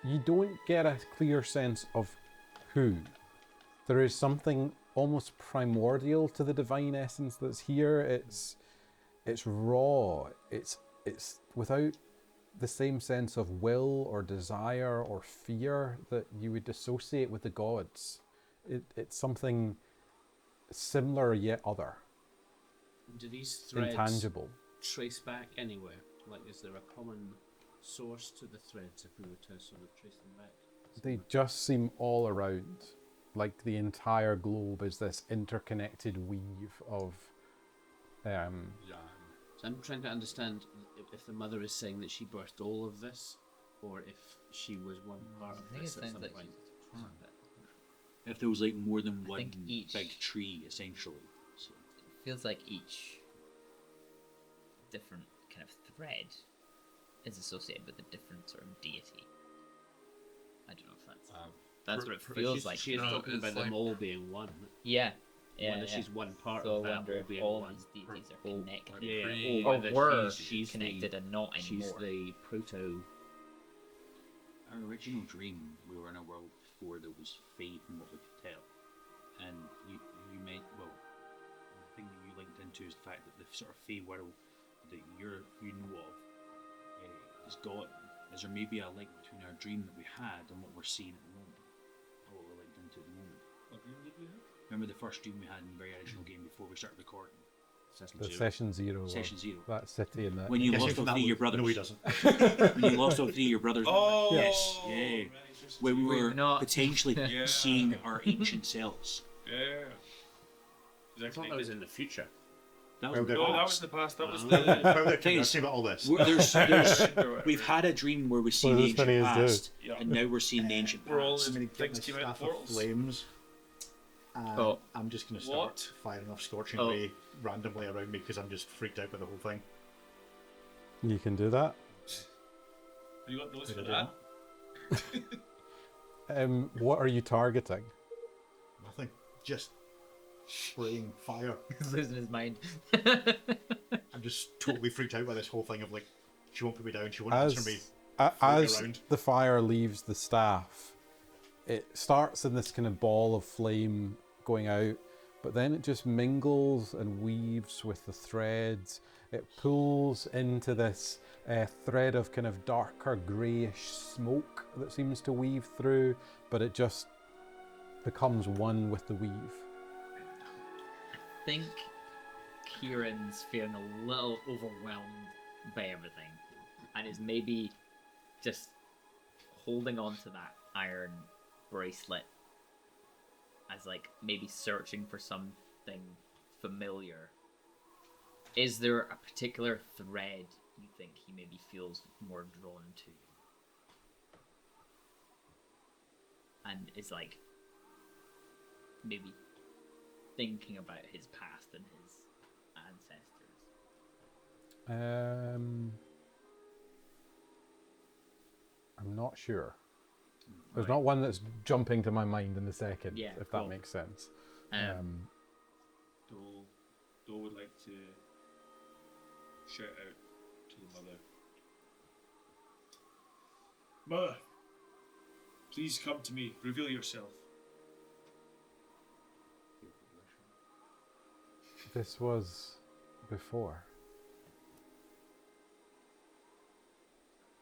You don't get a clear sense of who. There is something almost primordial to the divine essence that's here. It's raw. It's without the same sense of will or desire or fear that you would associate with the gods. It's something similar yet other, Do these threads intangible. trace back anywhere? Like, is there a common source to the threads if we were to sort of trace them back? They just seem all around, like the entire globe is this interconnected weave of. Yeah. So I'm trying to understand if the mother is saying that she birthed all of this, or if she was one part of I think it this at sounds some like point. If there was like more than one think each- big tree, essentially. So, It feels like each different kind of thread is associated with a different sort of deity. I don't know if that's what it feels like. She's No, talking it's about them like- all being one. Yeah. Yeah. Whether yeah. she's one part So I of that wonder all if being all one. these deities are All- connected. Yeah, Three. or Or whether were she's connected and not She's anymore. the proto. our original dream, we were in a world before there was Fae from what we could tell. And you meant, well, the thing that you linked into is the fact that the sort of Fae world that you know of is gone. Is there maybe a link between our dream that we had and what we're seeing at the moment? Or what we're linked into at the moment? What dream did we have? Remember the first dream we had in the very original game before we started recording? The session zero. Session 0. That city and that. When you Guess lost who all that three of your was? brothers. No, he doesn't. When you lost all three of your brothers. Oh, Yes, yeah. right, just- When we were not- potentially Yeah. seeing our ancient selves. Yeah. Is that I thought that was connected? in the future. That Well, was they're- No, that was in the past. That was How the. they're Thing is- connecting about all this. we've had a dream where we see Well, the that's funny ancient as past, Yeah. and now we're seeing the ancient We're all past. I'm going to get Things my came out staff of portals. flames. Oh. I'm just going to start What? firing off scorching Oh. ray randomly around me because I'm just freaked out by the whole thing. You can do that. You got those for Did I that? What are you targeting? Nothing. Just spraying fire. He's losing his mind. I'm just totally freaked out by this whole thing of like, she won't put me down, she won't answer me. As around. the fire leaves the staff, it starts in this kind of ball of flame going out, but then it just mingles and weaves with the threads. It pulls into this thread of kind of darker greyish smoke that seems to weave through, but it just becomes one with the weave. I think Kieran's feeling a little overwhelmed by everything and is maybe just holding on to that iron bracelet as like maybe searching for something familiar. Is there a particular thread you think he maybe feels more drawn to? And is like maybe thinking about his past and his ancestors. I'm not sure. There's not one that's jumping to my mind in the second, if that makes sense. Dole would like to shout out to the mother. Mother, please come to me. Reveal yourself. This was before.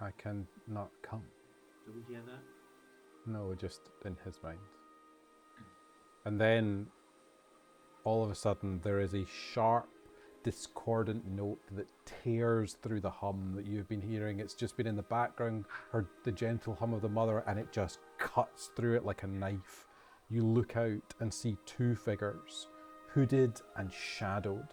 I can not come. Do we hear that? No, just in his mind. And then, all of a sudden, there is a sharp, discordant note that tears through the hum that you've been hearing. It's just been in the background, heard the gentle hum of the mother, and it just cuts through it like a knife. You look out and see two figures, hooded and shadowed,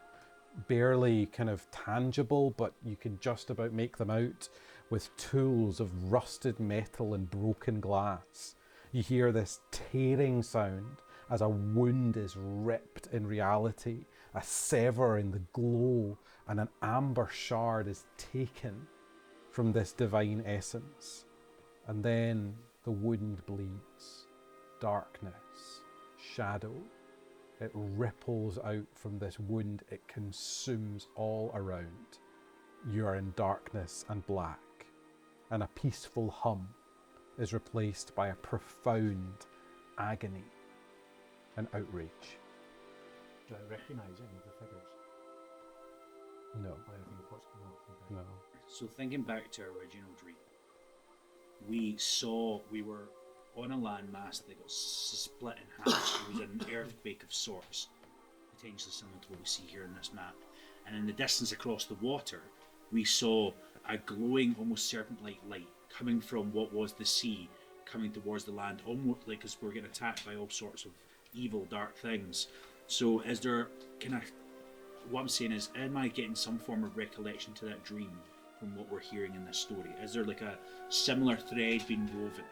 barely kind of tangible, but you can just about make them out, with tools of rusted metal and broken glass. You hear this tearing sound as a wound is ripped in reality, a sever in the glow, and an amber shard is taken from this divine essence. And then the wound bleeds. Darkness, shadow. It ripples out from this wound. It consumes all around. You are in darkness and black. And a peaceful hum is replaced by a profound agony and outrage. Do I recognise any of the figures? No. Or anything of what's going on? No. So thinking back to our original dream, we were on a landmass that got split in half. It was an earthquake of sorts, potentially similar to what we see here in this map. And in the distance across the water, we saw a glowing, almost serpent-like light coming from what was the sea, coming towards the land, almost like as we're getting attacked by all sorts of evil, dark things. So is there what I'm saying is, am I getting some form of recollection to that dream from what we're hearing in this story? Is there like a similar thread being woven?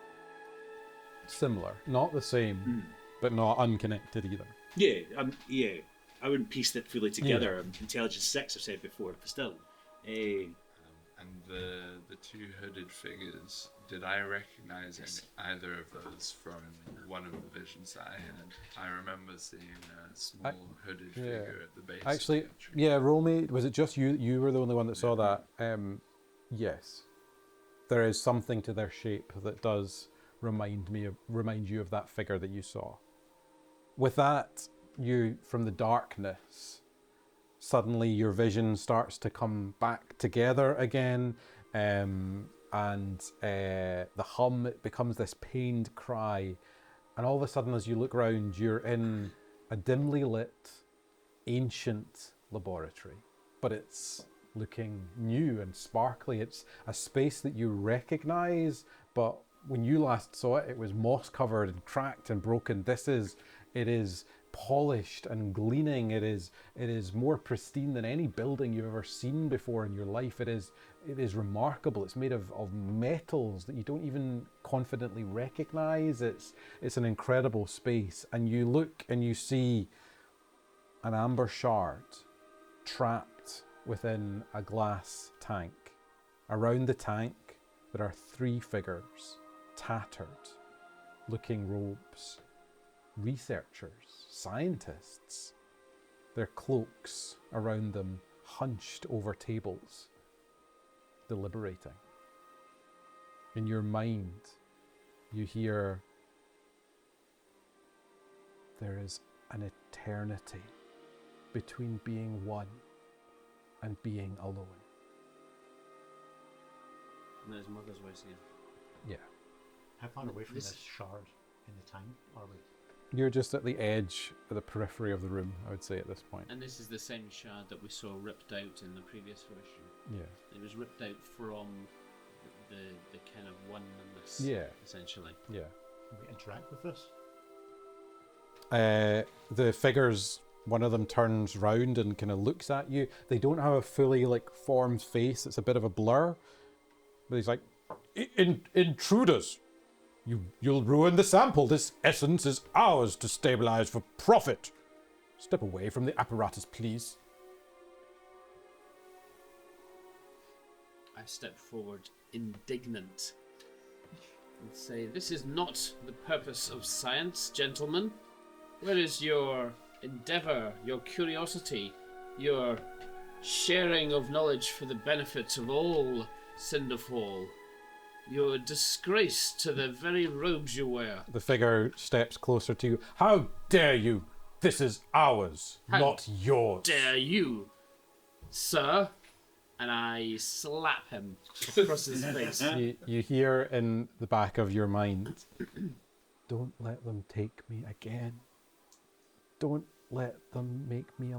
Similar. Not the same, but not unconnected either. Yeah. I wouldn't piece that fully together. Intelligence 6, I've said before, but still. And the two hooded figures, did I recognize either of those from one of the visions that I had? I remember seeing a small hooded figure at the base. Actually, of the tree. roll me. Was it just you? You were the only one that saw that. Yes. There is something to their shape that does remind you of that figure that you saw. With that, you, from the darkness, suddenly your vision starts to come back together again, and the hum, it becomes this pained cry, and all of a sudden as you look round, you're in a dimly lit, ancient laboratory, but it's looking new and sparkly. It's a space that you recognise, but when you last saw it, it was moss covered and cracked and broken. It is polished and gleaming. It is more pristine than any building you've ever seen before in your life. It is remarkable. It's made of metals that you don't even confidently recognize. It's an incredible space, and you look and you see an amber shard trapped within a glass tank. Around the tank there are three figures, tattered, looking robes, researchers, scientists, their cloaks around them hunched over tables, deliberating. In your mind, you hear, there is an eternity between being one and being alone. And there's Mother's voice again. Yeah. How far away from This- this shard in the time are we? You're just at the edge, at the periphery of the room, I would say at this point. And this is the same shard that we saw ripped out in the previous version. Yeah. It was ripped out from the kind of oneness, Yeah. essentially. Yeah. Can we interact with this? The figures, one of them turns round and kind of looks at you. They don't have a fully formed face. It's a bit of a blur. But he's like, intruders, you'll ruin the sample. This essence is ours to stabilize for profit. Step away from the apparatus, please. I step forward, indignant, and say, "This is not the purpose of science, gentlemen. Where is your endeavour, your curiosity, your sharing of knowledge for the benefit of all Cinderfall? Your disgrace to the very robes you wear." The figure steps closer to you. How dare you? This is ours, How not yours. Dare you, sir? And I slap him across his face. You hear in the back of your mind, don't let them take me again. Don't let them make me...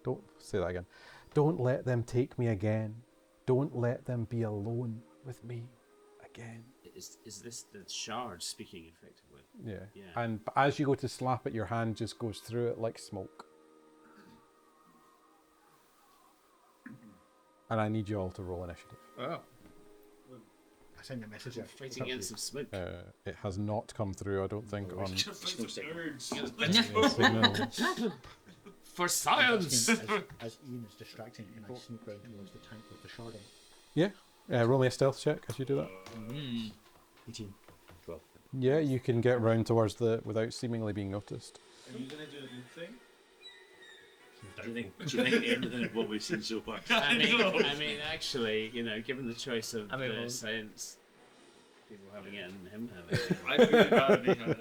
Don't say that again. Don't let them take me again. Don't let them be alone with me again. Is this the shard speaking effectively? Yeah. Yeah. And as you go to slap it, your hand just goes through it like smoke. And I need you all to roll initiative. Oh. I sent you a message. Fighting against some smoke. It has not come through, I don't think, on Nerds. signal. For science! As Iain is distracting, can I sneak round towards the tank with the shard in? Yeah. Roll me a stealth check as you do that. 18. 12. Yeah, you can get round towards without seemingly being noticed. Are you gonna do a good thing? Do you think anything of what we've seen so far? I mean, actually, given the choice of the science, people having it and him having it. I figured out they had it.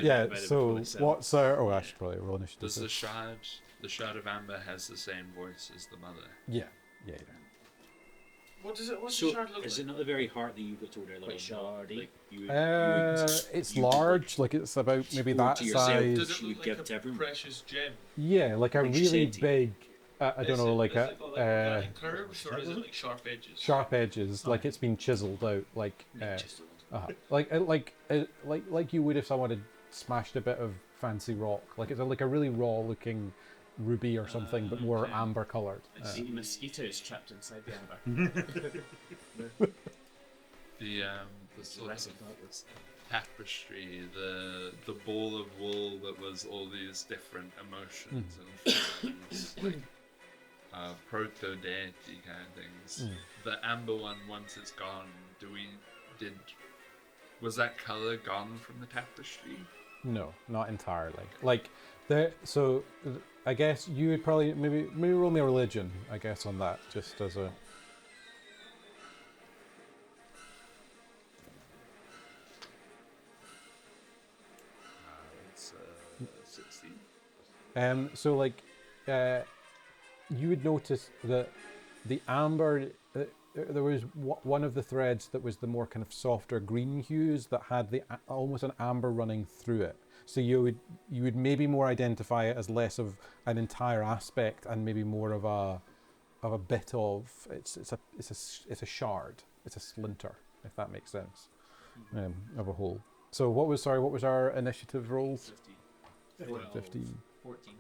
Yeah. So what's our... Oh, I should probably roll initiative. Does the shard of amber has the same voice as the mother? Yeah. What's the So, shard look is like? it not the very heart that you got told earlier? Quite shardy. It's large, like it's about maybe that to yourself, size. Does it you look kept like a everyone. precious gem? Yeah, like a Like really shanty. big... I don't know, like Is it got like a... curves or is it like sharp edges? sharp edges, like it's been chiseled out, like like you would if someone had smashed a bit of fancy rock. Like it's like a really raw looking ruby or something, but more okay. amber coloured. See mosquitoes trapped inside the amber. The sort Jurassic of Park was. tapestry, the ball of wool that was all these different emotions and feelings, like proto-deity kind of things. The amber one, once it's gone, was that colour gone from the tapestry? No, not entirely. Like I guess you would probably maybe roll me a religion, I guess, on that, just as a... It's 16. So like, you would notice that the amber, there was one of the threads that was the more kind of softer green hues that had almost an amber running through it. So you would maybe more identify it as less of an entire aspect and maybe more of a bit of it's a shard, it's a splinter, if that makes sense, of a whole. So what was our initiative rolls? 15. 14.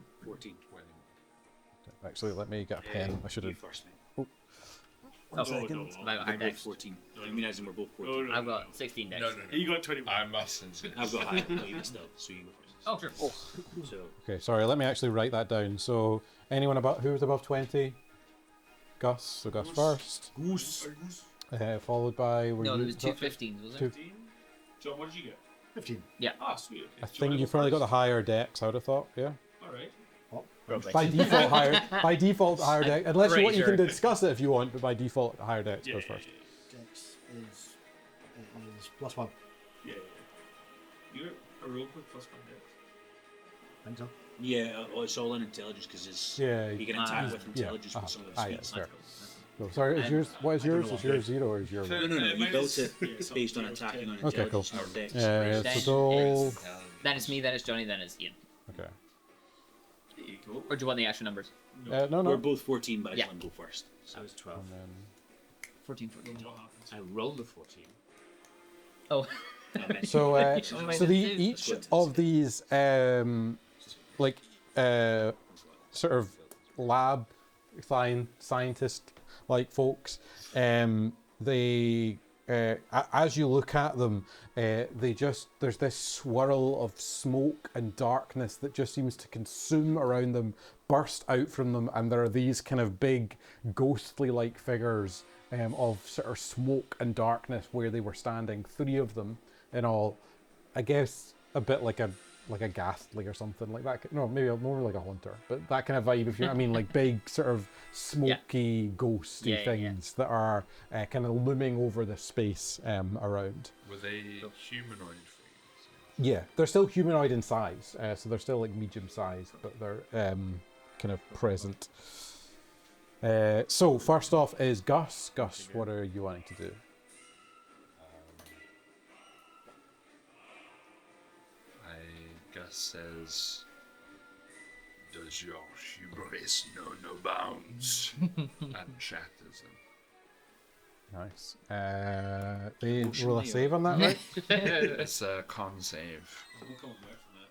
Actually, let me get a pen. I should You have. first, mate. Oh, second. I got higher We're both dex. 14. I mean, as in we're both 14. Oh, no. I've got 16 dex. No. You got 21. I must insist. I've got high. No, you missed out. So you go first. Oh, sure. So, Okay, sorry. Let me actually write that down. So, anyone who was above 20? Gus. So Gus first. Goose. Followed by... No, there was two 15s, was there? 15. John, what did you get? 15. Ah, sweet. Okay. I think you've probably got the higher decks, I would have thought, yeah? Alright. Rubbish. By default, higher deck. Unless you want, you can Sure. discuss it if you want, but by default, higher decks goes first. Dex is +1. Yeah. You're a real quick +1 dex. Think so. Yeah, it's all in intelligence because it's Yeah. you can attack with intelligence with some of the Yeah, speeds. fair. No, sorry, is yours? What is I don't yours? know Is what yours 0 or is yours? No, you Mine built is- it yeah, it's based on up to attacking on Okay, cool. intelligence, not dex. Yeah, Then so all... Then it's me, then it's Johnny, then it's Ian. Okay. There you go. Or do you want the actual numbers? No, We're no. both 14, but I Yeah. just want to go first. I was 12. And then... 14, 14. What happens? I rolled a 14. Oh. So, Oh, so wait, the, that's it. each of these, like, sort of lab scientist-like folks, they, as you look at them, there's this swirl of smoke and darkness that just seems to consume around them, burst out from them, and there are these kind of big, ghostly-like figures of sort of smoke and darkness where they were standing, 3 of them in all. I guess a bit like a ghastly or something like that. No, maybe more like a haunter, but that kind of vibe, if you know what I mean, like big sort of smoky, ghosty Yeah. things that are kind of looming over the space around. Were they humanoid figures? Yeah, they're still humanoid in size, so they're still like medium sized, but they're kind of present. So first off is Gus. Gus, what are you wanting to do? Gus says, "Does your hubris know no bounds?" and shatters him. Nice. They roll a save on that, right? It's a con save. I'm coming back from that.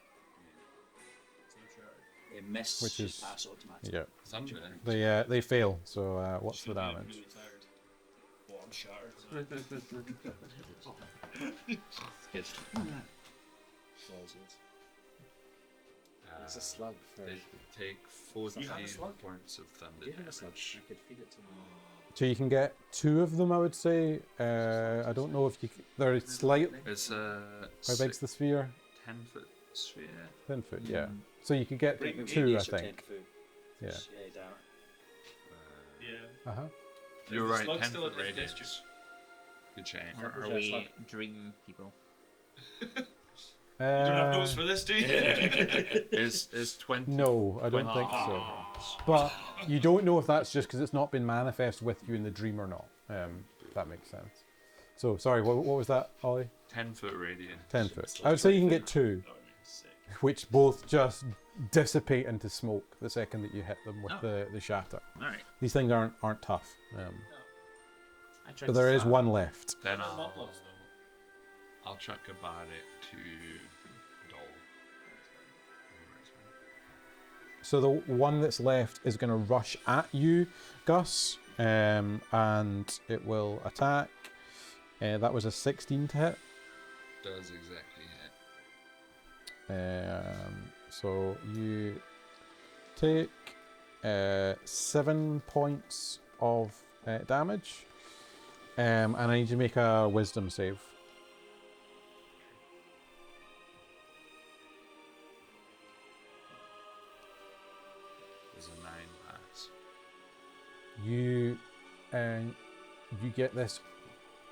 It's no charge. It missed, Which is- pass automatically. Yeah. It's under. They fail. So what's the Should've been damage? really tired. Well, I'm shattered. Good. Balls it. It's a slug for. They take 14 You have a slug? points of thunder Do you have a slug? damage. I could feed it to them. So you can get 2 of them, I would say. I don't know if you. They're slight. It's a How big's the sphere? 10-foot sphere. 10 foot. Yeah. So you could get Bring 2, I radius or 10 think. foot. Yeah. Yeah, down. Yeah. Uh huh. You're The right. slug's 10 still foot at the radius. gesture. Good change. Are we dream people? You don't have notes for this, do you? Is 20. No, I don't think so. But you don't know if that's just because it's not been manifest with you in the dream or not. If that makes sense. So sorry, what was that, Ollie? 10-foot radius. 10 foot. I would say you can get 2, Oh, sick. which both just dissipate into smoke the second that you hit them with the shatter. Alright. These things aren't tough. I tried But there to is slap. one left. Then Not I'll loves, though. chuck a bardic to Doll. So the one that's left is going to rush at you, Gus, and it will attack. That was a 16 to hit. Does exactly hit. So you take 7 points of damage, and I need you to make a wisdom save. There's a 9 pass. You get this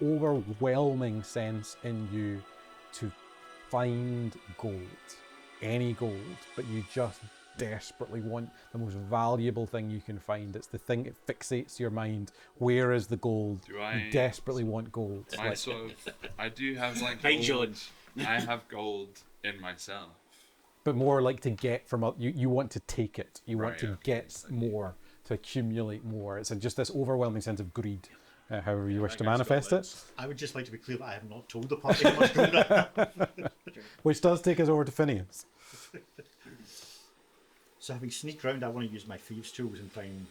overwhelming sense in you to find gold, any gold, but you just desperately want the most valuable thing you can find. It's the thing that fixates your mind. Where is the gold? Do You I? desperately want gold. I Like, sort of. I do have like. Hey, gold. John. I have gold in myself. but more like to get from you want to take it. You want Right, to okay, get okay. more, to accumulate more. It's just this overwhelming sense of greed. However you wish That to guy's got manifest it, legs. I would just like to be clear that I have not told the party how much gold I have. which does take us over to Phineas. So having sneaked around, I want to use my thieves' tools and try and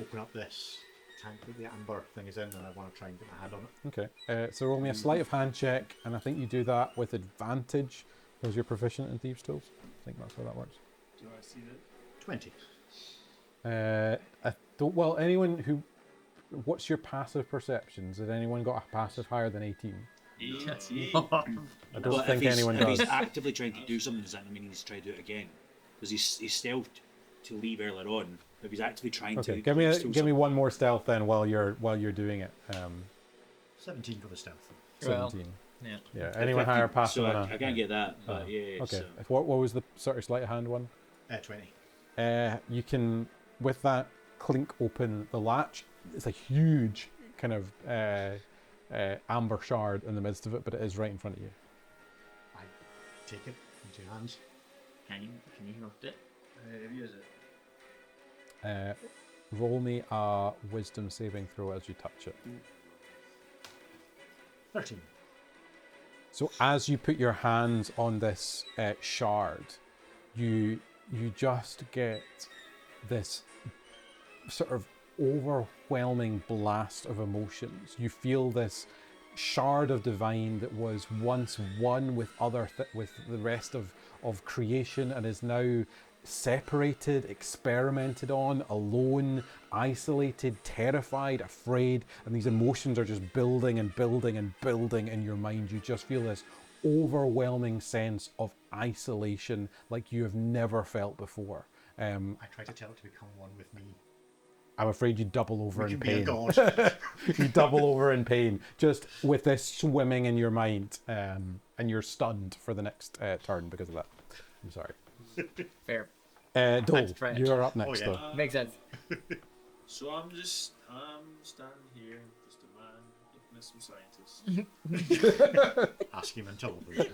open up this tank that the amber thing is in, and I want to try and get my hand on it. Okay, so roll me a sleight of hand check, and I think you do that with advantage because you're proficient in thieves' tools. I think that's how that works. Do I see that? 20. I don't. Well, anyone who what's your passive perceptions? Has anyone got a passive higher than 18? 18. I don't But think anyone if does. he's actively trying to do something, does that mean he's trying to do it again? Because he's stealthed to leave earlier on. If he's actively trying Okay, to give me one more stealth then while you're doing it. 17 for the stealth. Well, 17. yeah. Yeah. Anyone higher passive So than I can't get that, but Oh, yeah. Okay. So. What was the sort of sleight of hand one? 20. You can, with that, clink open the latch. It's a huge kind of amber shard in the midst of it, but it is right in front of you. I take it in 2 hands. Can you lift it? Have you, is it? Roll me a wisdom saving throw as you touch it. 13. So as you put your hands on this shard, you just get this sort of overwhelming blast of emotions. You feel this shard of divine that was once one with with the rest of creation and is now separated, experimented on, alone, isolated, terrified, afraid, and these emotions are just building and building and building in your mind. You just feel this overwhelming sense of isolation like you have never felt before. I try to tell it to become one with me. I'm afraid you double over We in can be a pain. god. You double over in pain just with this swimming in your mind, and you're stunned for the next turn because of that. I'm sorry. Fair. Dole, French. you're up next yeah. though. Makes sense. So I'm standing here, just a man looking at some scientists. Ask him in television.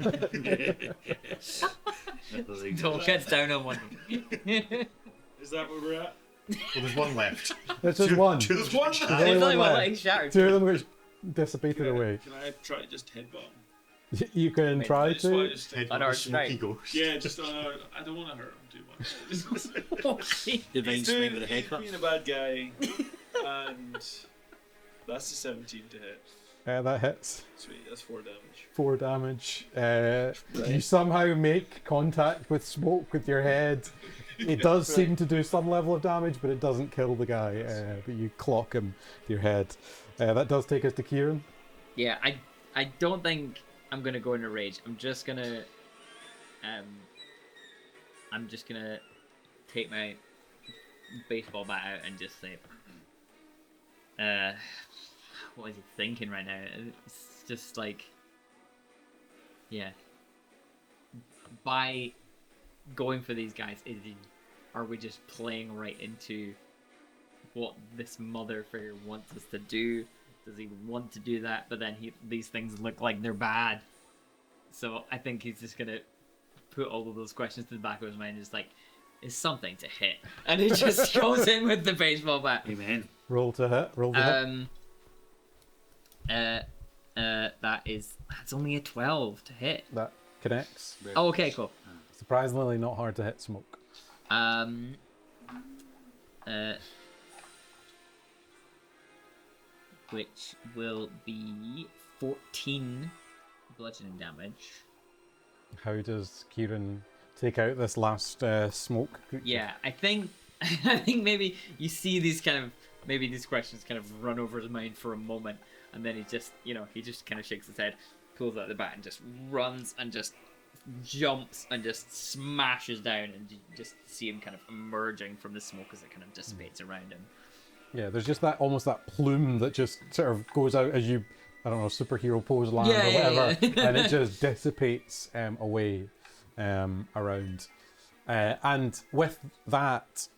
Don't get down on one. Is that where we're at? Well, there's one left. There's just one. There's one. There's It's only only one one left. like shattered. Two of them which dissipated away. Can I try to just headbutt him? You can try I just want to. to just Head headbutt. On with our the smoky strike. ghost. Yeah, just I don't want to hurt him too much. Divine He's swing doing, with a he's headbutt. being a bad guy, and that's a 17 to hit. That hits. Sweet, that's 4 damage. 4 damage. You somehow make contact with smoke with your head. It does seem to do some level of damage, but it doesn't kill the guy. But you clock him with your head. That does take us to Kieran. Yeah, I don't think I'm gonna go in a rage. I'm just gonna take my baseball bat out and just say, what is he thinking right now? It's just like, yeah. By going for these guys, are we just playing right into what this mother figure wants us to do? Does he want to do that? But then these things look like they're bad. So I think he's just gonna put all of those questions to the back of his mind, just like, is something to hit? And he just goes in with the baseball bat. Amen. Roll to hit. Roll to hit. That's only a 12 to hit. That connects. Oh, okay, cool. Surprisingly not hard to hit smoke. Which will be 14 bludgeoning damage. How does Kieran take out this last smoke creature? Yeah, I think maybe you see these these questions kind of run over his mind for a moment, and then he just kind of shakes his head, pulls out the bat, and just runs and just jumps and just smashes down, and you just see him kind of emerging from the smoke as it kind of dissipates around him. Yeah, there's just that almost that plume that just sort of goes out as you, I don't know, superhero pose land or whatever, and it just dissipates away around. And with that,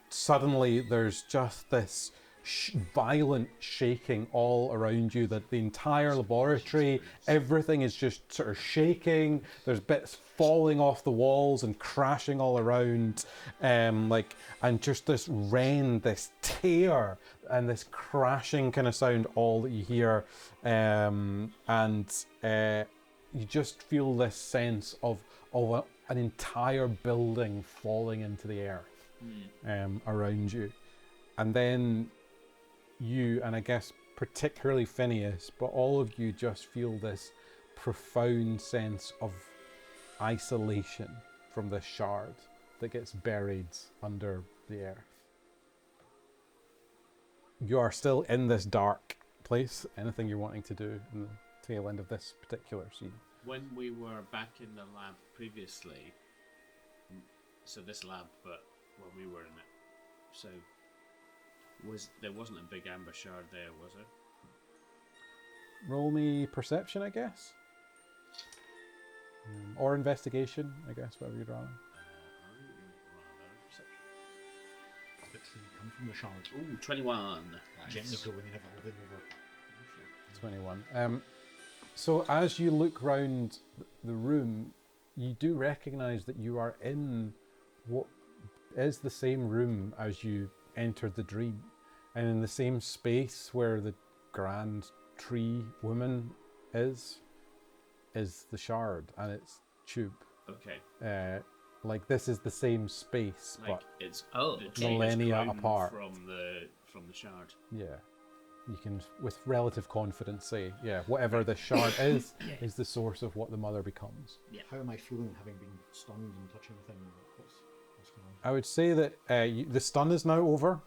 suddenly there's just this violent shaking all around you, that the entire laboratory, everything is just sort of shaking. There's bits falling off the walls and crashing all around, and just this rend, this tear, and this crashing kind of sound, all that you hear, and you just feel this sense of an entire building falling into the earth around you. And then you, and I guess particularly Phineas, but all of you just feel this profound sense of isolation from this shard that gets buried under the earth. You are still in this dark place. Anything you're wanting to do in the tail end of this particular scene? When we were back in the lab previously, so this lab, but when we were in it, so there wasn't a big amber shard there, was there? Roll me perception, I guess. Or investigation, I guess, whatever you'd rather. Come from the shard. Ooh, 21. Gently go when you never hold it over. 21. So as you look round the room, you do recognise that you are in what is the same room as you entered the dream, and in the same space where the grand tree woman is the shard and its tube. Okay. Like this is the same space, Like but it's Oh, the okay. tree is millennia grown apart. from the shard. yeah, you can with relative confidence say, yeah, whatever the shard is the source of what the mother becomes. How am I feeling having been stunned and touching the thing? What's going on? I would say that the stun is now over.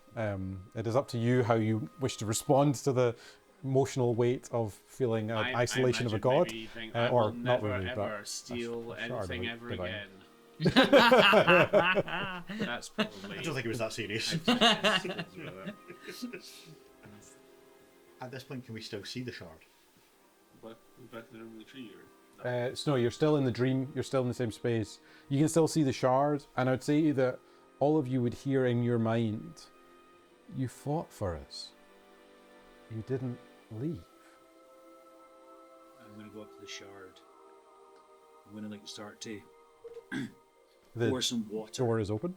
It is up to you how you wish to respond to the emotional weight of feeling isolation of a god, maybe you think, I or will not never really, ever but steal a shard anything would ever divine. again. That's probably. I don't think it was that serious. At this point, can we still see the shard? Back in the room with the tree, or So no, you're still in the dream. You're still in the same space. You can still see the shard, and I would say that all of you would hear in your mind, "You fought for us. You didn't leave." I'm gonna go up to the shard. I'm gonna start to The pour some water. door is open.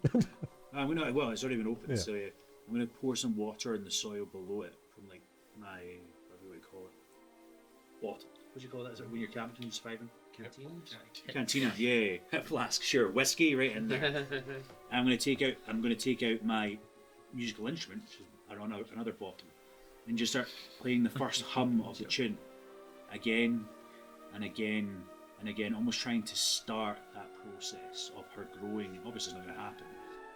Well, it's already been opened, Yeah. so I'm gonna pour some water in the soil below it from my whatever you call it, bottle. What do you call that? Is it when you're camping, you're surviving? Cantina, yeah. Flask, sure. Whiskey right in there. I'm gonna take out my musical instrument, which is another bottle, and just start playing the first hum of the tune, again and again and again, almost trying to start that process of her growing. Obviously, it's not going to happen,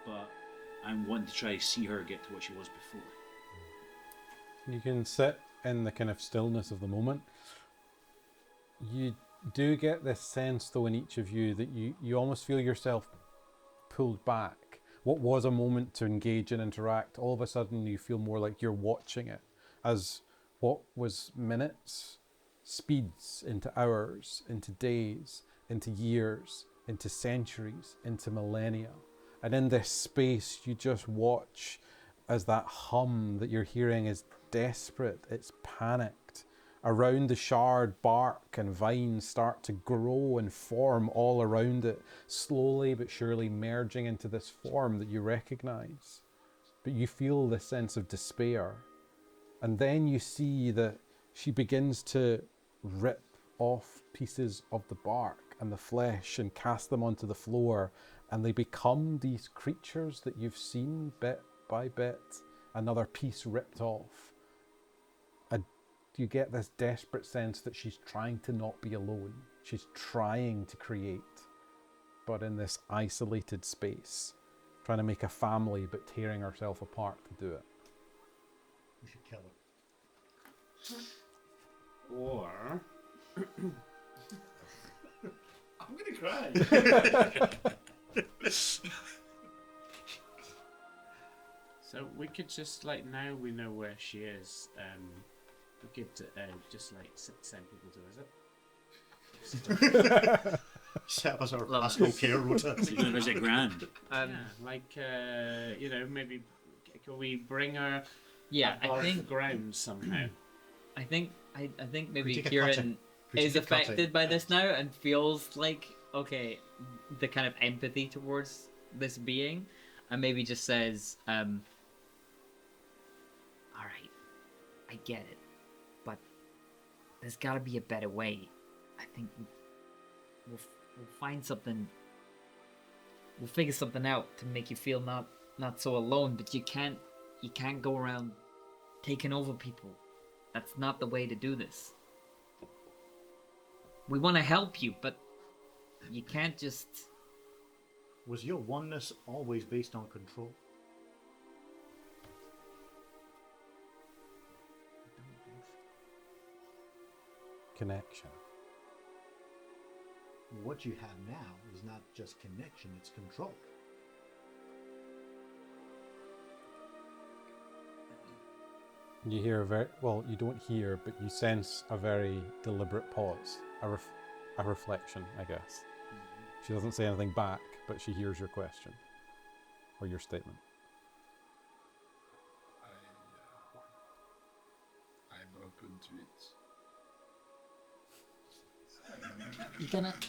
but I'm wanting to try to see her get to what she was before. You can sit in the kind of stillness of the moment. You do get this sense, though, in each of you that you almost feel yourself pulled back. What was a moment to engage and interact, all of a sudden you feel more like you're watching it, as what was minutes speeds into hours, into days, into years, into centuries, into millennia. And in this space, you just watch as that hum that you're hearing is desperate, it's panicked. Around the shard, bark and vines start to grow and form all around it, slowly but surely merging into this form that you recognize. But you feel this sense of despair. And then you see that she begins to rip off pieces of the bark and the flesh and cast them onto the floor, and they become these creatures that you've seen bit by bit, another piece ripped off. And you get this desperate sense that she's trying to not be alone. She's trying to create, but in this isolated space, trying to make a family but tearing herself apart to do it. We should kill her. Or I'm gonna cry. so we could just now we know where she is. We could just send people to visit. Set up as our Love pastoral care rota. So you're going to visit Grand. Maybe can we bring her Yeah, I above think ground somehow? I think maybe take a Kieran cutting? We is take a cutting? affected by this now and feels like the kind of empathy towards this being, and maybe just says, "All right, I get it, but there's got to be a better way. I think we'll find something. We'll figure something out to make you feel not so alone. But you can't go around taking over people. That's not the way to do this. We want to help you, but you can't just..." Was your oneness always based on control? connection. What you have now is not just connection, it's control. You hear a very, well, you don't hear, but you sense a very deliberate pause, a reflection, I guess. She doesn't say anything back, but she hears your question or your statement. I'm open to it.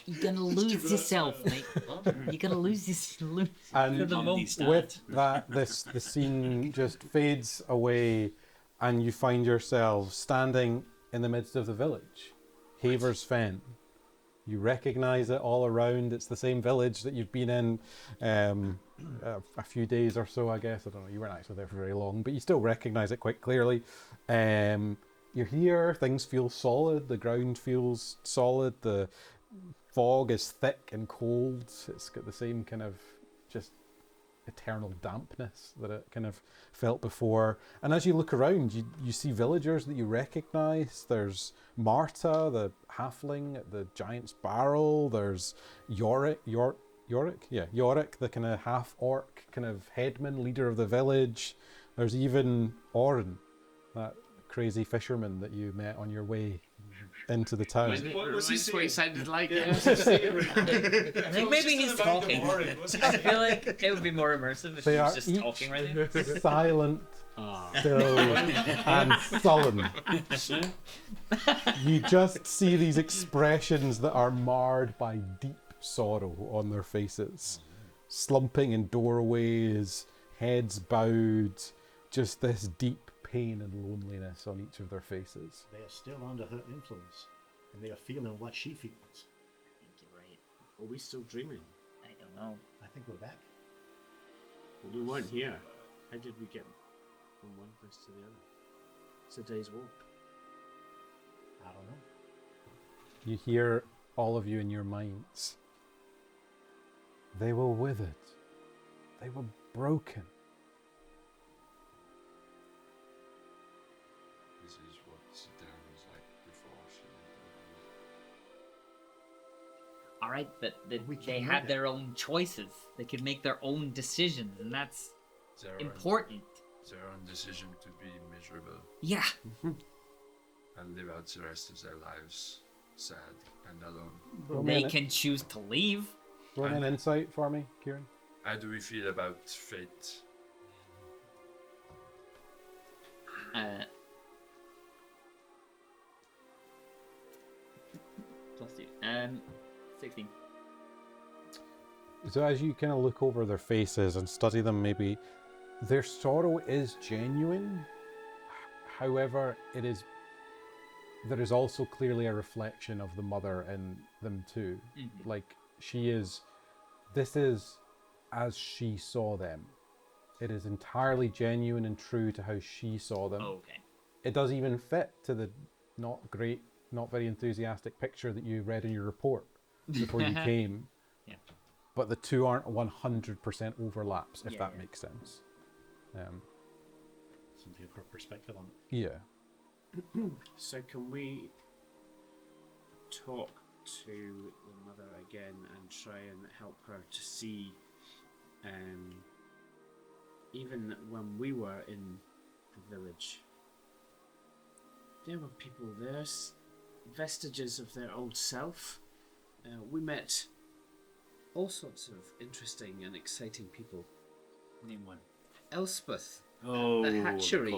You're gonna lose yourself, mate. You're gonna lose And the moment. with that, the scene just fades away, and you find yourself standing in the midst of the village, Haver's Fen. You recognise it all around. It's the same village that you've been in a few days or so, I guess. I don't know. You weren't actually there for very long, but you still recognise it quite clearly. You're here. Things feel solid. The ground feels solid. The fog is thick and cold. It's got the same kind of just eternal dampness that it kind of felt before. And as you look around, you see villagers that you recognise. There's Marta, the halfling at the giant's barrel. There's Yorick, the kind of half-orc kind of headman, leader of the village. There's even Oren, that crazy fisherman that you met on your way into the town. What was he sounded like? I think maybe he's talking. I feel like it would be more immersive if he was just talking right now. Silent, still, and sullen. You just see these expressions that are marred by deep sorrow on their faces. Slumping in doorways, heads bowed, just this deep pain and loneliness on each of their faces. They are still under her influence, and they are feeling what she feels. I think you're right. Are we still dreaming? I don't know. I think we're back. Well, we weren't here. How did we get from one place to the other? It's a day's walk. I don't know. You hear all of you in your minds. They were withered. They were broken. This is what Darren was like before she All right, but We they can had live their own choices. They could make their own decisions, and that's their important. their own decision to be miserable Yeah. and live out the rest of their lives sad and alone. Roll me They an- can choose to leave. roll me an insight for me, Kieran. How do we feel about fate? Plus 2. 16. So as you kind of look over their faces and study them, maybe their sorrow is genuine. However, there is also clearly a reflection of the mother in them too. Mm-hmm. Like this is as she saw them. It is entirely genuine and true to how she saw them. Oh, okay. It does even fit to the not very enthusiastic picture that you read in your report before you came. Yeah. But the two aren't 100% overlaps, if Yeah, that yeah. makes sense. Something of her perspective on it. Yeah. So can we talk to the mother again and try and help her to see, even when we were in the village, there were people there, vestiges of their old self. We met all sorts of interesting and exciting people. Name one. Elspeth, Oh, the hatchery.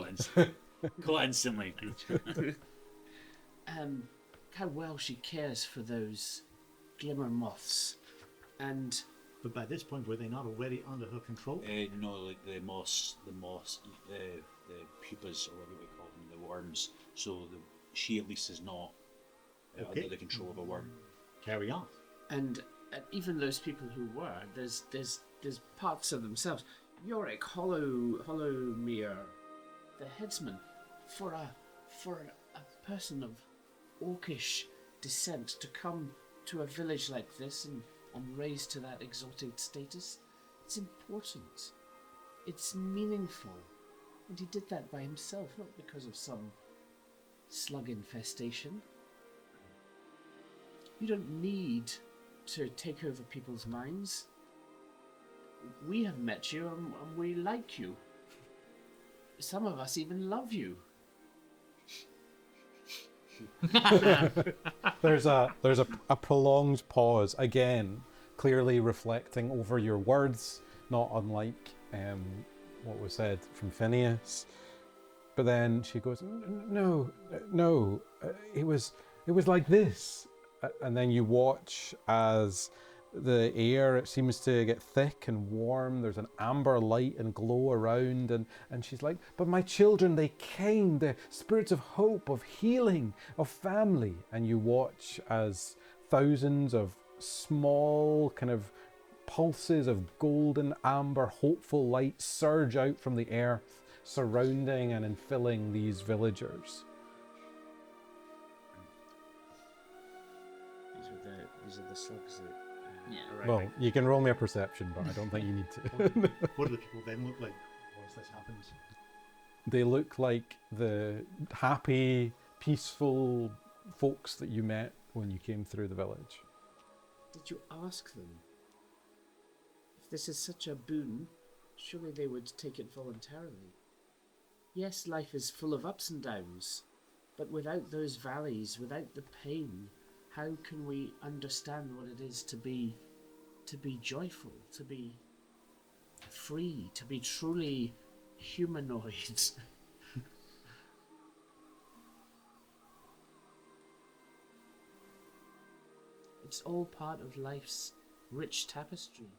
Constantly. How well she cares for those glimmer moths, and But by this point, were they not already under her control? No, like the moss, the pupas, or whatever we call them, the worms. So she at least is not Okay. under the control of a worm. Carry on. and even those people who were, there's parts of themselves. Yorick, Hollowmere, the headsman, for a person of orcish descent to come to a village like this and raised to that exalted status, it's important. It's meaningful. And he did that by himself, not because of some slug infestation. You don't need to take over people's minds. We have met you and we like you. Some of us even love you. There's a prolonged pause, again, clearly reflecting over your words, not unlike what was said from Phineas. But then she goes, no, it was like this. And then you watch as the air, it seems to get thick and warm. There's an amber light and glow around, and she's like, but my children, they came, the spirits of hope, of healing, of family. And you watch as thousands of small kind of pulses of golden amber hopeful light surge out from the earth, surrounding and infilling these villagers. These are the slugs that arrive. Well, you can roll me a perception, but I don't think you need to. What do the people then look like once this happens? They look like the happy, peaceful folks that you met when you came through the village. Did you ask them? If this is such a boon, surely they would take it voluntarily. Yes, life is full of ups and downs, but without those valleys, without the pain, how can we understand what it is to be joyful, to be free, to be truly humanoid? It's all part of life's rich tapestry.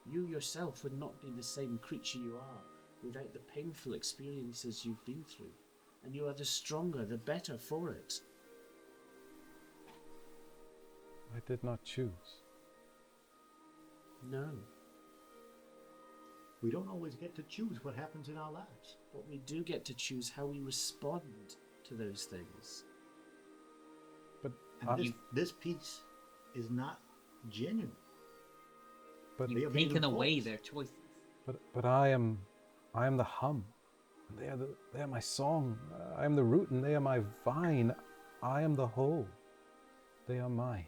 You yourself would not be the same creature you are without the painful experiences you've been through, and you are the stronger, the better for it. I did not choose. No, We don't always get to choose what happens in our lives. but we do get to choose how we respond to those things. And this piece is not genuine. But They are made Taken of away bolts. their choices. but I am the hum. They are my song. I am the root, and they are my vine. I am the whole. They are mine.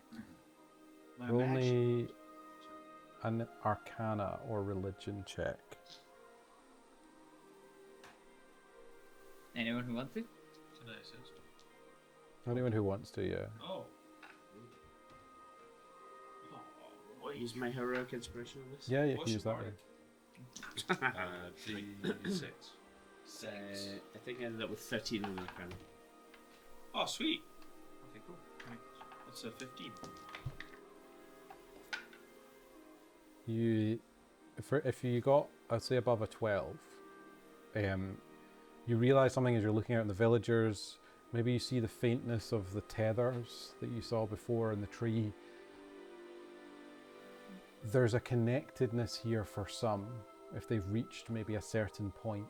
My Roll match- me an Arcana or religion check. Anyone who wants to? Can I assist? Anyone who wants to, yeah. Oh. Use my heroic inspiration on this? Yeah, you can What's use your that. mark? Yeah. D6. I think I ended up with 13 on the Arcana. Oh, sweet. Okay, cool. That's a 15. If you got, I'd say, above a 12, you realise something as you're looking out in the villagers. Maybe you see the faintness of the tethers that you saw before in the tree. There's a connectedness here for some, if they've reached maybe a certain point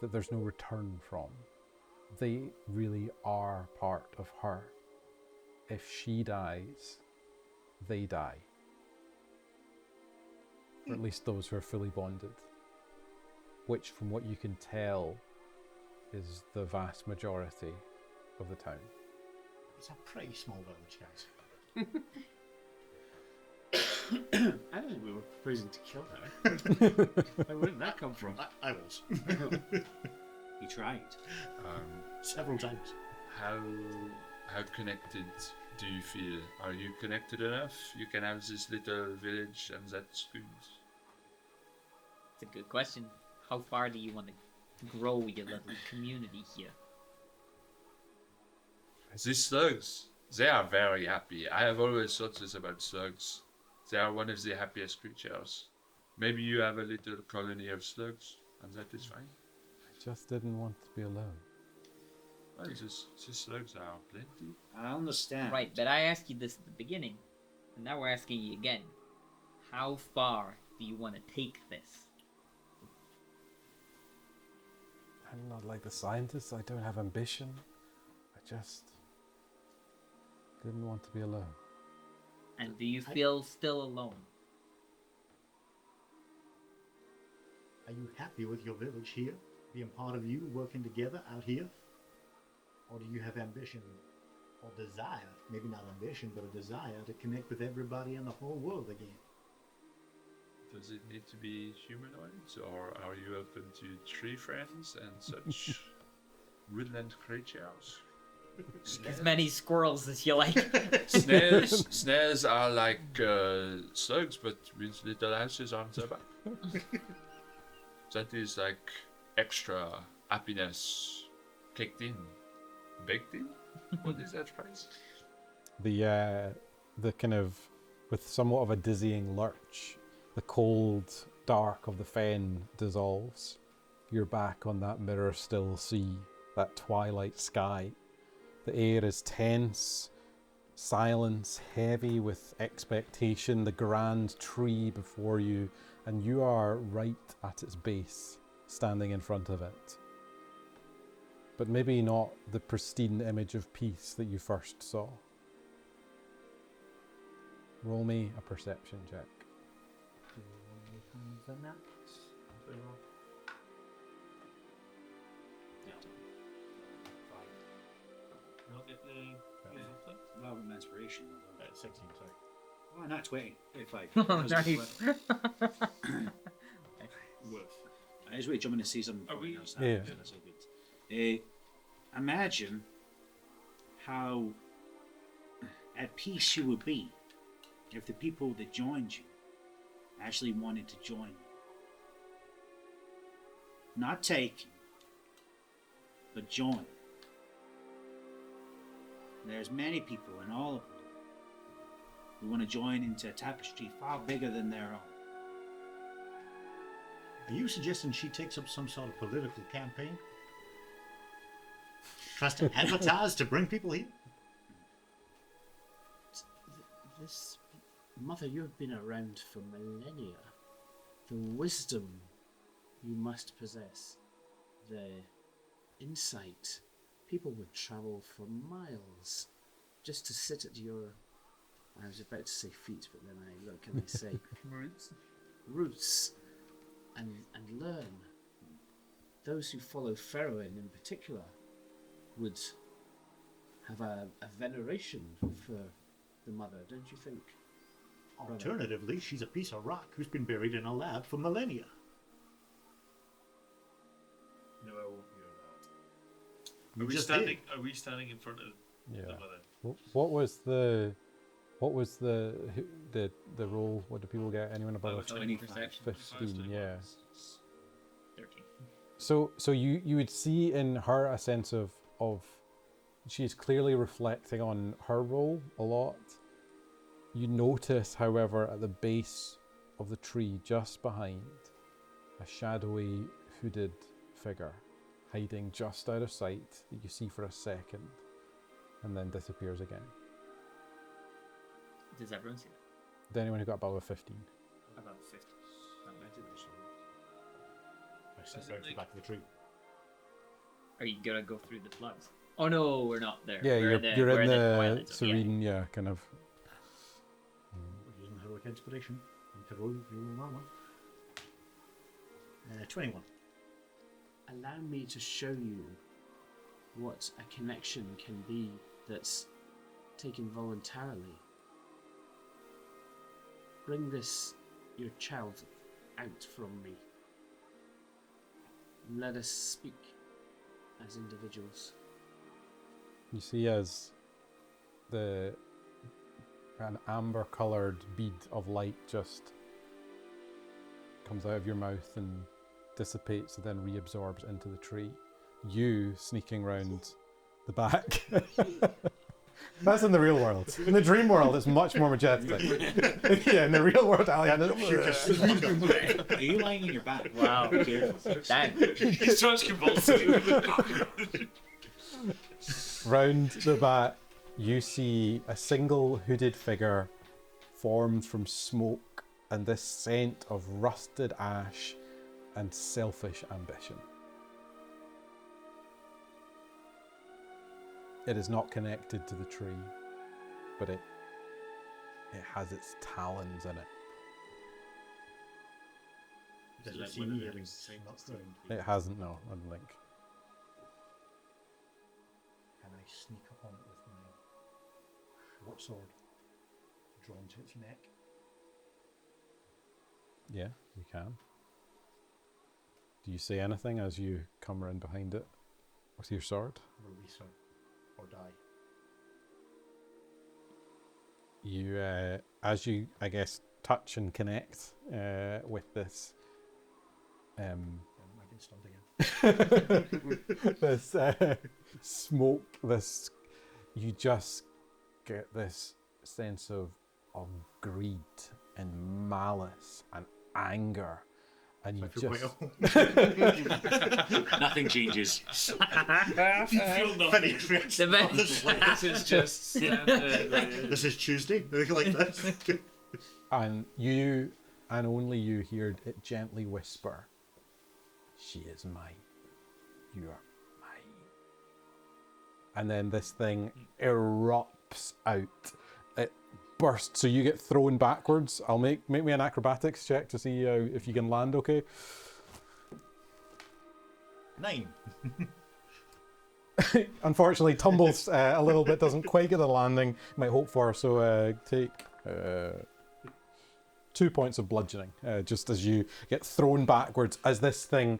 that there's no return from. They really are part of her. If she dies, they die. Or at least those who are fully bonded. Which, from what you can tell, is the vast majority of the town. It's a pretty small village, guys. I don't think we were proposing to kill her. Where did that come from? I was. He tried. Several times. How connected do you feel? Are you connected enough? You can have this little village and that's good. It's a good question. How far do you want to grow your little community here? These slugs, they are very happy. I have always thought this about slugs. They are one of the happiest creatures. Maybe you have a little colony of slugs, and that is fine. I just didn't want to be alone. Well, these slugs are plenty. I understand. Right, but I asked you this at the beginning, and now we're asking you again. How far do you want to take this? I'm not like the scientists. I don't have ambition. I just didn't want to be alone. And do you feel still alone? Are you happy with your village here? Being part of you, working together out here? Or do you have ambition or desire, maybe not ambition, but a desire to connect with everybody in the whole world again. Does it need to be humanoids, or are you open to tree friends and such woodland creatures? As many squirrels as you like. Snares are like slugs, but with little houses on the back. That is like extra happiness kicked in, baked in. What is that phrase? The kind of, with somewhat of a dizzying lurch, the cold dark of the fen dissolves. You're back on that mirror still sea, that twilight sky. The air is tense, silence heavy with expectation, the grand tree before you, and you are right at its base, standing in front of it. But maybe not the pristine image of peace that you first saw. Roll me a perception check. Not get the Love and inspiration. 16, sorry. Oh, not 20. 5. Oh, nice. I just wait, jumping to see something. Are we- Yeah. That's so good. Imagine how at peace you would be if the people that joined you actually wanted to join you. Not take, but join. There's many people in all of them who want to join into a tapestry far bigger than their own. Are you suggesting she takes up some sort of political campaign? Tries to advertise to bring people here? This mother, you have been around for millennia. The wisdom you must possess, the insight. People would travel for miles just to sit at your, I was about to say feet, but then I look and I say roots and learn. Those who follow Ferroin in particular would have a veneration for the mother, don't you think? Alternatively, she's a piece of rock who's been buried in a lab for millennia. No, I won't hear that. You Are we just standing? Are we standing in front of Yeah. the mother? What was the roll? What do people get? Anyone above was 15? Yeah. 13. So you would see in her a sense of she's clearly reflecting on her role a lot. You notice, however, at the base of the tree just behind, a shadowy hooded figure hiding just out of sight that you see for a second and then disappears again. Does everyone see that? Did anyone who got above a 15? About 50. I step out to the back of the tree. Are you gonna go through the plugs? Oh no, we're not there. Yeah, we're you're in the twilight zone. serene, yeah, kind of. We're using heroic inspiration. You can roll that one. 21. Allow me to show you what a connection can be that's taken voluntarily. Bring this, your child, out from me. Let us speak as individuals. You see as an amber coloured bead of light just comes out of your mouth and dissipates and then reabsorbs into the tree. You sneaking round the back. That's in the real world. In the dream world, it's much more majestic. Yeah, in the real world, Alian is... Are you lying in your back? Wow. Careful. Dang. He starts convulsing. Round the back, you see a single hooded figure formed from smoke and this scent of rusted ash and selfish ambition. It is not connected to the tree, but it has its talons in it. Does it like see one of me the having same knocked thing. around? It hasn't, no, I don't think. Can I sneak up on it with my short sword drawn to its neck. Yeah, you can. Do you say anything as you come around behind it with your sword? Will we swim or die? You, as you, I guess, touch and connect with this, Am I getting stunned again? this smoke, this, you just get this sense of greed and malice and anger, and you I feel just quite ill. Nothing changes. Feel nothing. The best. This is just This is Tuesday. Like this. and you and only you hear it gently whisper, "She is mine. You are mine." And then this thing erupts out. It bursts, so you get thrown backwards. I'll make me an acrobatics check to see if you can land okay. 9. Unfortunately, tumbles a little bit, doesn't quite get the landing you might hope for, so take 2 points of bludgeoning, just as you get thrown backwards as this thing,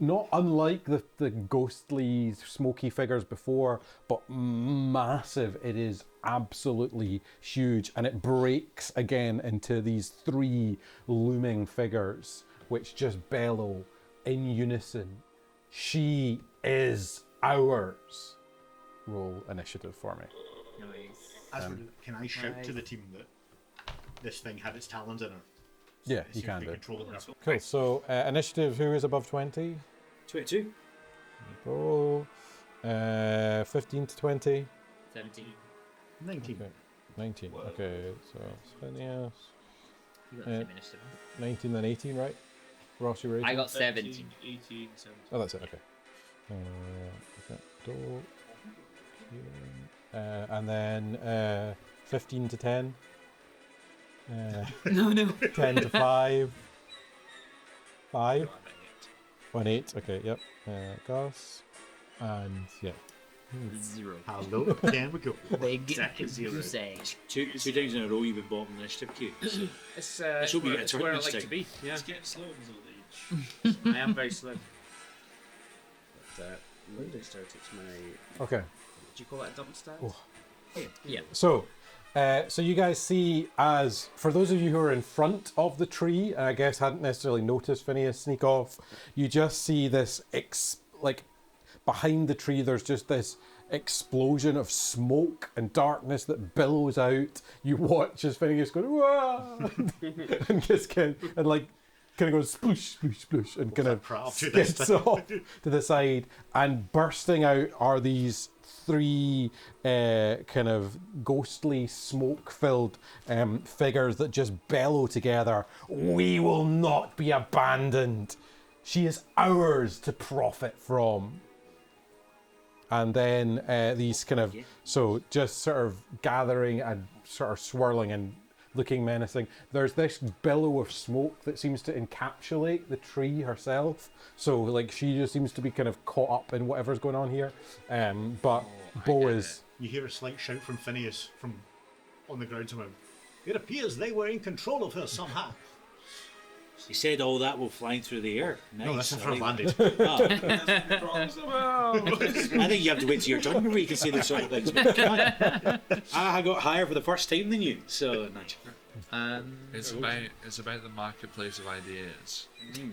not unlike the ghostly, smoky figures before, but massive. It is absolutely huge, and it breaks again into these 3 looming figures, which just bellow in unison. She is ours. Roll initiative for me. Can I shout to the team that this thing had its talons in her? Yeah, It you seems can to be do. controlling her. Cool. So initiative. Who is above 20? 22. Roll. 15 to 20. 17. 19. Okay. 19. Okay. So Phineas. You got the same initiative. 19 and 18, right? Ross, you were 18? I got 17. 18, 17. Oh, that's it. Okay. Okay. Dole. And then 15 to 10. No. 10 to 5. 5. 1 8. Okay, yep. Gus. And yeah. 0. Hello, can we go? Big Exactly 0. goose egg. Two times in a row you've been bottom of the initiative queue. It's, Let's hope you get a it's turn where I this like time. to be. Yeah, It's getting slow in his old age. I am very slow. But Monday started my. Okay. Do you call that a double stat? Oh. Yeah. So you guys see, as for those of you who are in front of the tree, and I guess hadn't necessarily noticed Phineas sneak off, you just see this behind the tree. There's just this explosion of smoke and darkness that billows out. You watch as Phineas goes, "Wah!" and just kind of goes sploosh, sploosh, sploosh, and kind of crap to this skids thing? off to the side. And bursting out are these 3 kind of ghostly, smoke-filled figures that just bellow together. "We will not be abandoned. She is ours to profit from." And then these kind of, so just sort of gathering and sort of swirling and looking menacing. There's this billow of smoke that seems to encapsulate the tree herself. So like she just seems to be kind of caught up in whatever's going on here. But Bo is... You hear a slight shout from Phineas from on the ground somewhere. It appears they were in control of her somehow. He said all that while flying through the air. Nice. No, that's I not for like landed. that. Oh. I think you have to wait till your turn before you can say those sort of things. Come on. I got higher for the first time than you, so nice. It's about the marketplace of ideas and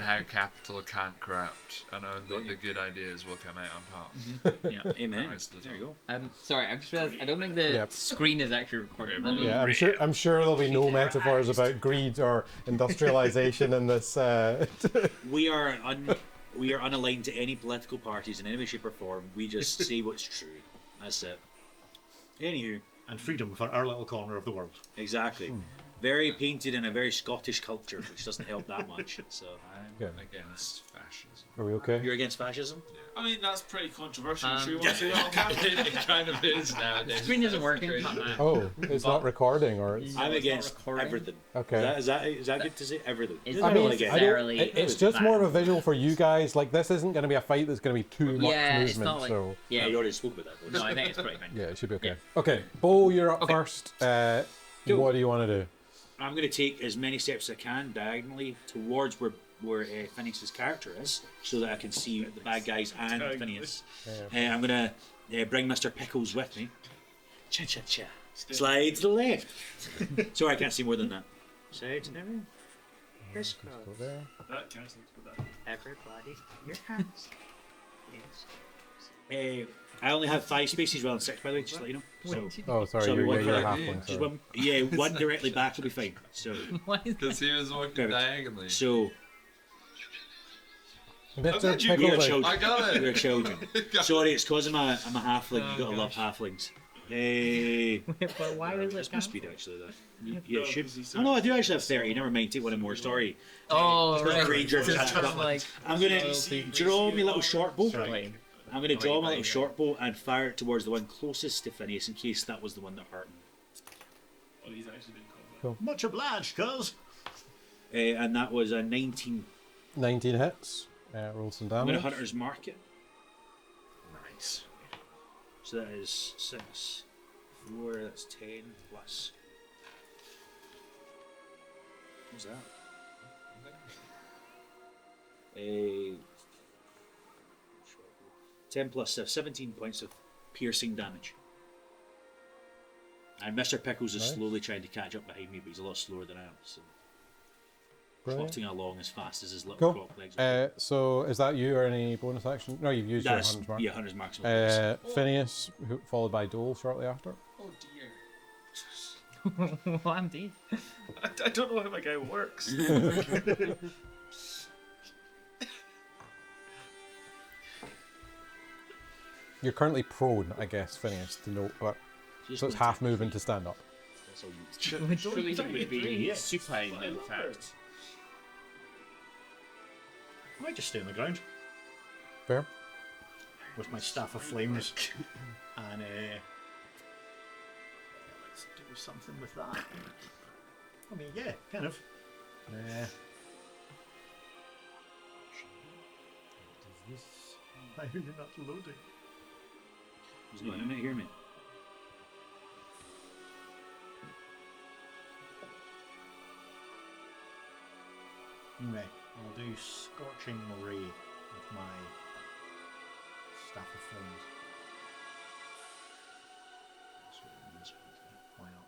how capital can't corrupt, and only the good ideas will come out on top. Yeah, amen. Nice little- There you go. Sorry, I just realized I don't think the Yep. screen is actually recorded. Let me- Yeah, I'm sure there'll be no metaphors about greed or industrialization in this. We are unaligned to any political parties in any way, shape, or form. We just say what's true. That's it. Anywho, And freedom for our little corner of the world. exactly. very painted in a very Scottish culture, which doesn't help that much. So I'm against fascism. Are we okay? you're against fascism? I mean, that's pretty controversial. I'm sure you want to say that. It kind of is nowadays. Screen isn't working. Crazy. Oh, it's not recording, or it's... I'm it's against not recording. everything. Okay. Is that good to say? Everything. It's There's not no mean, against. I don't- necessarily. it's just more of a visual for you guys. Like, this isn't going to be a fight that's going to be too much Yeah, it's movement, not like. so... Yeah, Yeah. you already spoke about that. No, I think it's pretty fine. Yeah, it should be okay. Yeah. Okay, Bo, you're up Okay. first. Cool. What do you want to do? I'm going to take as many steps as I can diagonally towards where Phineas's character is, so that I can see the bad guys and Phineas. I'm going to bring Mr. Pickles with me. Cha cha cha. Slide to the left. Sorry, I can't see more than that. Slide to the left. This Go there. That cancels for that. Everybody, your hands. Yes. I only have 5 spaces rather than 6, by the way, just to let you know. So, Oh, sorry, So you're one a for- halfling. just Sorry. one, yeah, one directly back will be fine. So, Why is Because he was walking Perfect. diagonally. so Mr. that you? we are Pickles, children. I got it. We are children. Sorry, it's because I'm a halfling. You gotta love halflings. Hey, But why was it's it? my speed actually. That yeah, No, should. because he's Oh no, I do actually have 30. Never mind. Take one more. Sorry. Oh, It's 'cause right. Ranger Just catch kind up. of like. I'm gonna Loyalty. draw my little short bow. Lame. I'm gonna Oh, draw wait, my little right, short bow and fire it towards the one closest to Phineas in case that was the one that hurt him. Oh, he's actually been called. Much obliged, cuz. And that was a 19. 19 hits. Roll some I'm gonna damage. Hunter's Mark it. Nice. So that is 6, 4, that's 10 plus. What's that? 10 plus 17 points of piercing damage. And Mr. Pickles is Nice. slowly trying to catch up behind me, but he's a lot slower than I am. So Brilliant. trotting along as fast as his little Cool. croc legs. So, is that you or any bonus action? No, you've used your That's Hunter's Mark. yeah, Hunter's Mark's my bonus. Phineas, followed by Dole shortly after. Oh dear. Well, I'm dead. I don't know how my guy works. You're currently prone, I guess, Phineas, to note, but so it's half moving to stand up. That's all you- Surely that would be Yeah. supine, in fact. I might just stay on the ground Fair. with my staff of flames, and let's do something with that. I mean, yeah, kind of. Why are you not loading? He's not in it, hear me. Anyway, I'll do Scorching Ray with my staff of flames. Why not?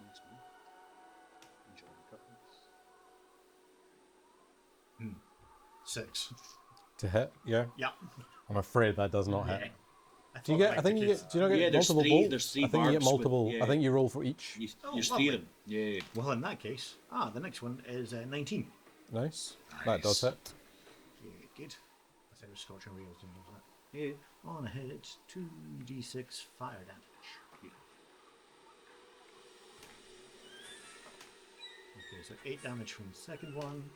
6. To hit, yeah. Yeah. I'm afraid that does not hit. Yeah. Do you get? I think you get. Do you not get Yeah, there's multiple three- bolts? there's three I think you get barbs with- multiple. yeah. I think you roll for each. There's lovely. 3 of them. Yeah. Well, in that case, the next one is 19. Nice. That does hit. Yeah, good. I said it was Scorching Ray, wasn't it? Yeah. On a hit, 2d6 fire damage. Okay, so 8 damage from the second one,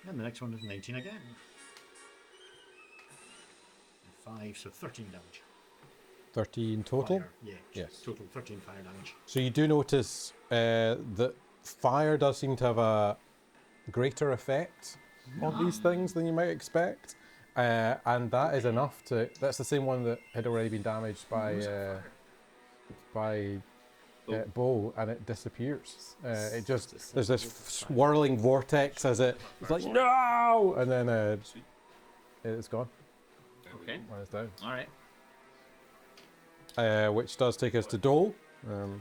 and the next one is 19 again. And 5, so 13 damage. 13 total. Fire, yeah, Yes. total 13 fire damage. So you do notice that fire does seem to have a greater effect on these things than you might expect, and that is enough to. That's the same one that had already been damaged by Bo, and it disappears. It just there's this swirling vortex as it's like no, and then it's gone Okay. when it's down. All right. Which does take us to Dole. And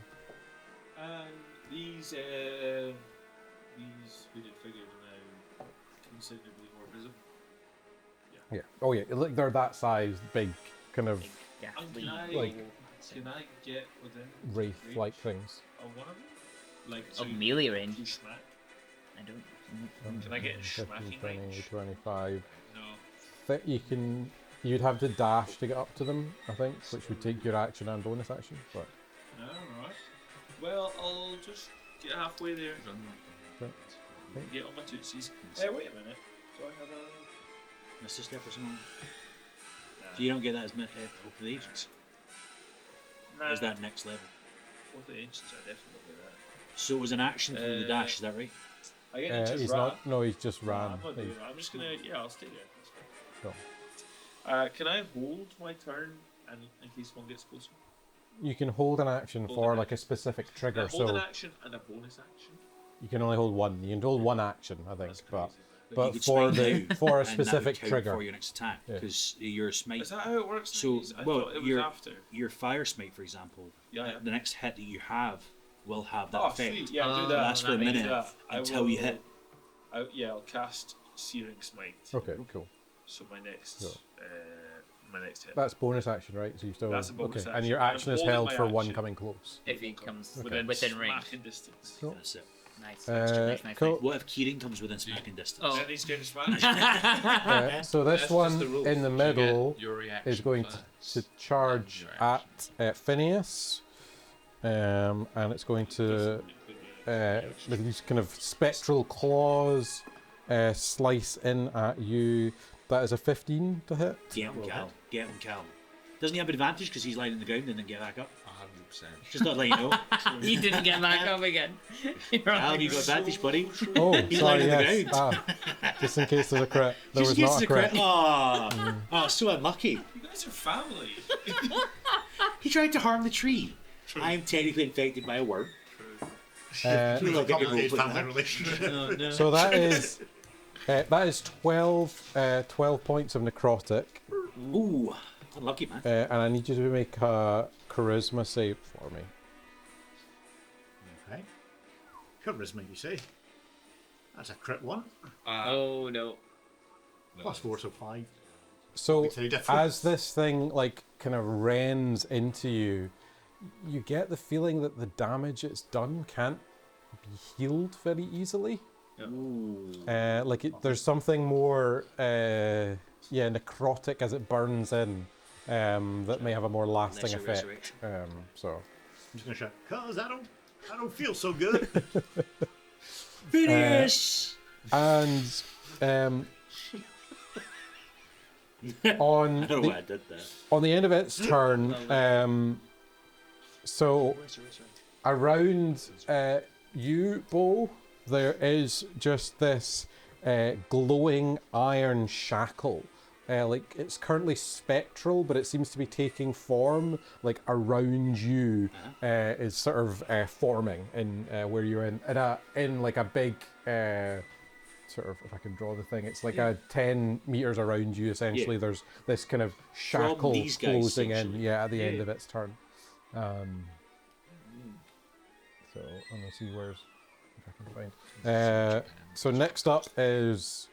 these hooded figures are now considerably more visible. Yeah. Oh yeah. Look, they're that size, big, kind of Yeah. And Lee. can I, Like- can I get within wraith-like range things. of one of them? Like, Of melee range. do smack? I don't. Can I get 15, smacking 20, range? 25. No. You can. You'd have to dash to get up to them, I think, which would take your action and bonus action. But No, alright. Well, I'll just get halfway there. Perfect. Get on my tootsies. Wait a minute. Do I have a... That's just there for someone. So you don't get that as for the agents. Nah. Or is that next level? For the ancients, I definitely get that. So it was an action for the dash, is that right? I get it just He's ran. not. No, he's just No, ran. I'm not doing He's- that. I'm just gonna... Yeah, I'll stay there. That's fine. Cool. Can I hold my turn and in case one gets closer? You can hold an action Hold for an like a specific trigger, Hold an so action and a bonus action. you can only hold one. You can hold one action, I think, That's but crazy. You but could for smite the now, for a and that would specific count trigger. for your next attack, Yeah. because your smite. Is that how it works? So, nowadays? I well, thought it was your after. your fire smite, for example, Yeah. the next hit that you have will have that Oh, effect. sweet. Yeah, do that. Lasts for a That means minute that. I until you will- hit. I'll cast Searing Smite. Okay, cool. So my next, Cool. my next hit. That's bonus action, right? So you still That's a bonus okay, action. and your I'm action is holding held my for one action. coming close. If he comes Okay. within range. Smacking distance. Cool. That's it. Nice. Uh, cool. What if Kieran comes within smacking distance? Oh. Then he's going to smash. So this That's just one the rules. in the You get middle your reaction is going first. to charge Your action. at Phineas, and it's going to with these kind of spectral claws slice in at you. That is a 15 to hit. Get him, Cal. Get him, Cal. Doesn't he have advantage because he's lying on the ground and then get back up? 100%. Just not let you know. You didn't get back up again. Cal, you got advantage, buddy. Oh, He's sorry, lying on the yes. Just in case there's a crit. There Just was in case not a it's a crit. crit. Oh, so unlucky. You guys are family. He tried to harm the tree. I am technically infected by a worm. Uh, feel like I could roll Complicated with family that. relationship. Oh, no. So that is 12 points of necrotic, Ooh, unlucky, man. and I need you to make a charisma save for me. Okay. Charisma, you say? That's a crit one. Oh no. Plus 4, so 5. So Makes any difference. as this thing like kind of rends into you, you get the feeling that the damage it's done can't be healed very easily. Ooh. There's something more necrotic as it burns in, that may have a more lasting Lesser effect. resurrection. So I'm just gonna shout, "Cause I don't feel so good." Finish! and on I don't know the, why I did that. on the end of its turn, so around you, Bo, there is just this glowing iron shackle. Like it's currently spectral, but it seems to be taking form. Like around you is sort of forming in where you're in like a big sort of, if I can draw the thing, it's like a 10 meters around you. Essentially, there's this kind of shackle these guys, closing in. essentially. Yeah, at the end of its turn. So I'm gonna see where's if I can find. So next up is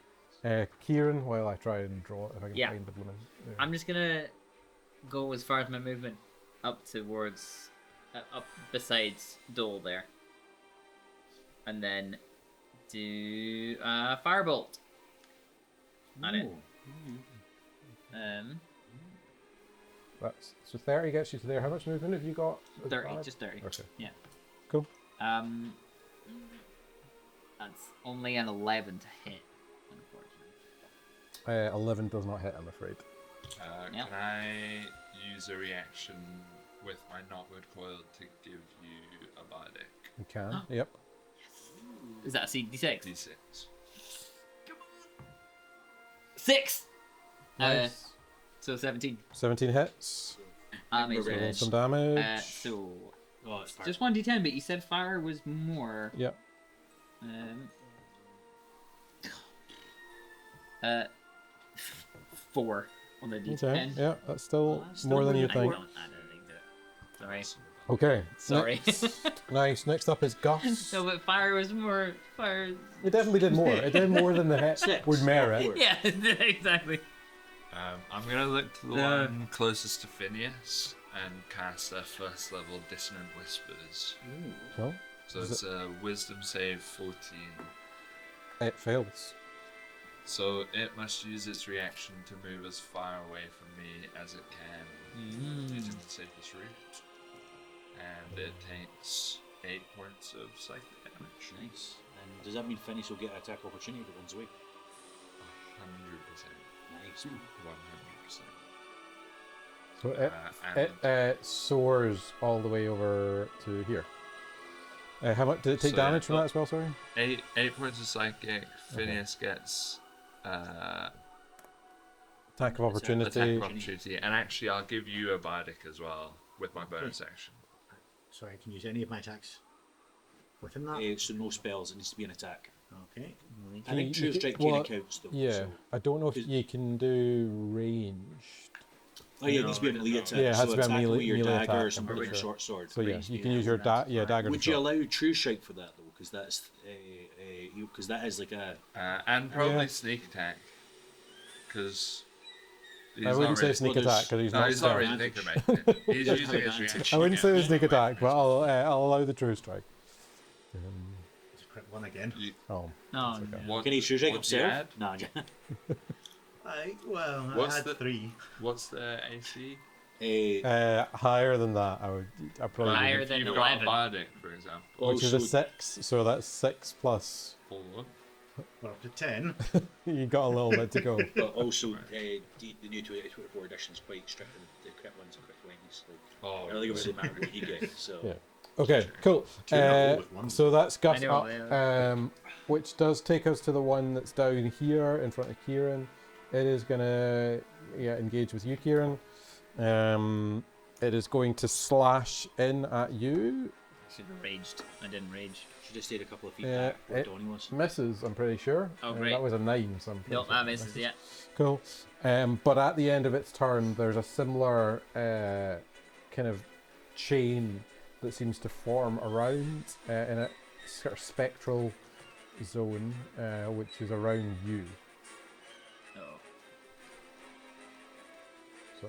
Kieran. While I try and draw it, if I can Yeah. find the blooming. I'm just gonna go as far as my movement up towards up besides Dole there, and then do firebolt at it. That's so 30 gets you to there. How much movement have you got? 30, 5? just 30. Okay. Yeah. Cool. That's only an 11 to hit, unfortunately. 11 does not hit, I'm afraid. Yep. Can I use a reaction with my knotwood coil to give you a bardic? You can. Yep. Is that a D6? D6. 6! Nice. So 17. 17 hits. Amazing. Roll some damage. So Oh, it's fire. just 1d10, but you said fire was more. Yep. 4 on the d10. Okay. Yeah, that's still Still more than you I think. don't add anything to it. Sorry. Okay. Sorry. Nice. Next up is Gus. No, but fire was more. Fire. It definitely did more. It did more than the hit would merit. Yeah, exactly. I'm gonna look to the one closest to Phineas and cast a first level Dissonant Whispers. Cool. So Is it's a Wisdom save 14. It fails. So it must use its reaction to move as far away from me as it can using the safest route. And it takes 8 points of psychic damage. Nice. And does that mean Phineas will get an attack opportunity if it runs away? 100%. Nice. 100%. So it soars all the way over to here. How much did it take So, damage from that as well? Sorry. 8 points of psychic. Phineas gets Attack of opportunity. attack of opportunity, and actually I'll give you a bardic as well with my bonus action. Sorry, I can use any of my attacks within that. So no spells, it needs to be an attack. Okay. I think you True get- Strike well, kind of counts though. Yeah, So. I don't know if Is- you can do ranged. Oh yeah, it needs to be a melee attack. Yeah, it has so to be a attack melee- with your melee dagger attack, or I'm something pretty like a sure. short sword. So yeah, you can use your dagger. Would to you shot. allow True Strike for that though? Because that is like a. And probably Yeah. sneak attack, because I wouldn't say sneak well, attack because he's No, not. he's not stealth. really thinking about it. He's using his advantage. reaction. I wouldn't say the sneak attack, but I'll allow the true strike. It's a crit one again. Oh, No, That's okay. no. What, Can he True Strike what's the himself? ad? Nah. I What's had the- 3. What's the AC? higher than that, I probably. Higher wouldn't. than You've got 11. a bardic, for example. Which is a Also, 6, so that's 6 plus. Hold on. We're up to 10. You got a little bit to go. but also the new 2024 edition is quite strict. The crit ones are quick wings. Oh, I don't think it really matter what you get. So. Yeah. Okay, cool. Two in a row with one. So that's Gus I know, up, yeah. which does take us to the one that's down here in front of Kieran. It is gonna engage with you, Kieran. It is going to slash in at you. Should have raged. I didn't rage. Should have stayed a couple of feet Yeah, back where it- Donnie was. Misses, I'm pretty sure. Oh, great. That was a 9, so I'm pretty No, sure that it misses, yeah. Cool. But at the end of its turn, there's a similar kind of chain that seems to form around in a sort of spectral zone, which is around you. Oh. So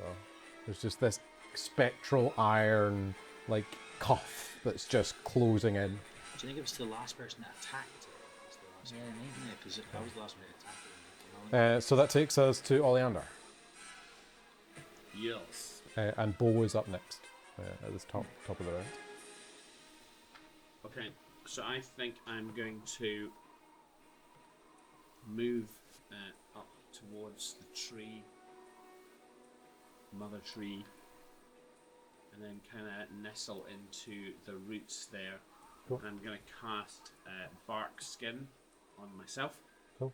there's just this spectral iron like cuff that's just closing in. Do you think it was the last person that attacked it? Was the last Yeah, one? maybe. Yeah, because I was the last one that attacked it. So that takes us to Oleander, Yes. and Bo is up next at the top of the round. Okay, so I think I'm going to move up towards the tree, mother tree, and then kind of nestle into the roots there. Cool. And I'm going to cast bark skin on myself. Cool.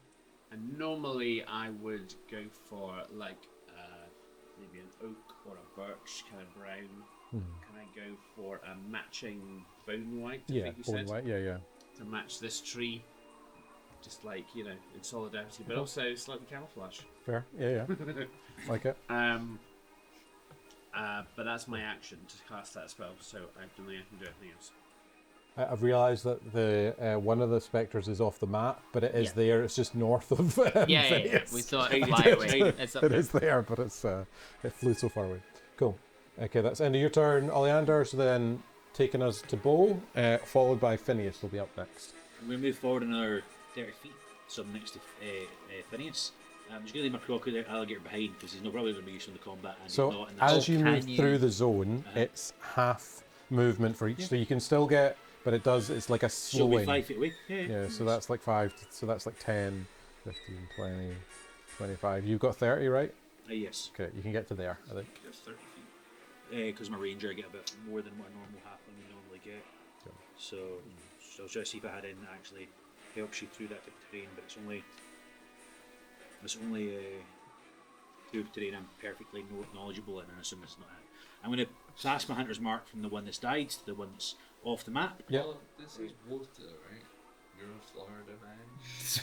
And normally I would go for like maybe an oak or a birch kind of brown. Can I go for a matching bone white? I Yeah, think you bone said, white. Yeah. to match this tree, just like in solidarity, but also slightly camouflage. Fair. Yeah. Like it. But that's my action to cast that spell, so I don't think I can do anything else. I've realised that the one of the spectres is off the map, but it is Yeah. there. It's just north of. Yeah. Phineas. We thought it'd fly away. It's up It there. is there, but it flew so far away. Cool. Okay, that's end of your turn, Oleander. So then, taking us to Bo, followed by Phineas will be up next. I'm going to move forward another 30 feet, so I'm next to Phineas. I'm just going to leave my crocodile alligator behind because he's probably going to be used in the combat. And So he's not in the as you can move you- through the zone, it's half movement for each. So you can still get, but it does. It's like a so we'll be slowing. 5 feet away. Yeah, so that's like 5. So that's like 10, 15, 20, 25. You've got 30, right? Yes. Okay, you can get to there, I think. Yes, 30 feet. Because my ranger I get a bit more than what a normal halfling would normally get. Cool. So I was trying to see if I had in that actually helps you through that type of terrain, but it's only through terrain I'm perfectly knowledgeable in, and I assume it's not. I'm going to pass my hunter's mark from the one that's died to the one that's off the map. Yep. Well, this is water, right? You're a Florida man.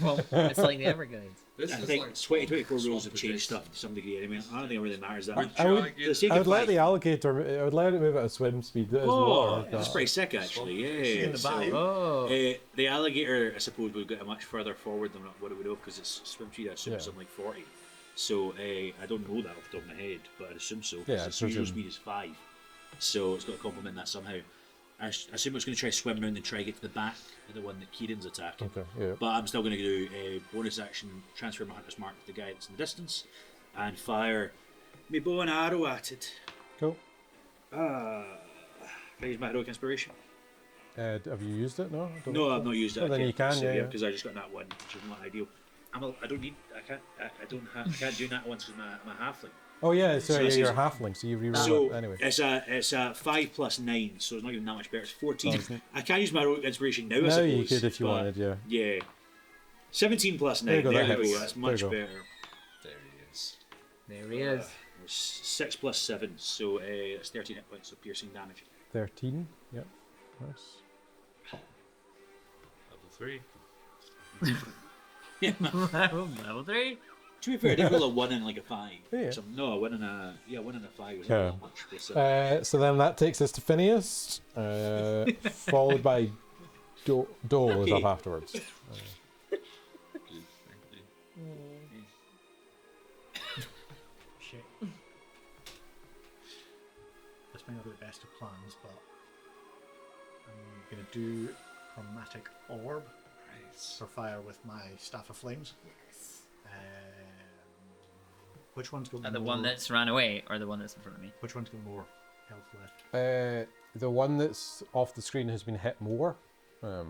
Well, it's like the Everglades. This I is think like 2024 swamp rules have changed adjacent. stuff to some degree. I mean, I don't think it really matters that Would much. you I would- argue- For the sake I of would let five- the alligator. I would let it move at a swim speed. As water. that's pretty sick actually. Yeah. In the So, bayou. Oh. the alligator, I suppose, would get much further forward than what it would have because it's swim speed. I assume Yeah. something like 40. So I don't know that off the top of my head, but I assume so. 'cause Yeah, its usual presume. speed is 5, so it's got to complement that somehow. I assume it's going to try to swim around and try to get to the back of the one that Kieran's attacking. Okay. Yeah. But I'm still going to do a bonus action, transfer my hunter's mark to the guy that's in the distance, and fire my bow and arrow at it. Cool. Can I use my heroic inspiration? Have you used it? No. I don't No, think I've so. not used it. Well, then you can, yeah. Because I just got that one, which is not ideal. I don't need. I can't do that once with my halfling. Oh yeah, so this you're is- a halfling, so you reroll So it anyway. it's a 5 plus 9, so it's not even that much better. It's 14. Oh, isn't it? I can't use my heroic inspiration now. I No, suppose, you could if you but wanted, yeah. Yeah. 17 plus 9. There you go, There that we go. hits. That's There you much go. better. There he is. There he is. 6 plus 7, so it's 13 hit points of piercing damage. 13. Yep. Nice. Level 3. Level 3. To be fair, I did roll a 1 and like a 5. Yeah. So, no, a 1 and a 5 was Yeah. not much. So then that takes us to Phineas, followed by Dole is up afterwards. Good, thank you. Shit. This may not be the best of plans, but I'm going to do chromatic orb for fire with my staff of flames. Which one's got The more? one that's ran away, or the one that's in front of me? Which one's got more health left? The one that's off the screen has been hit more, at the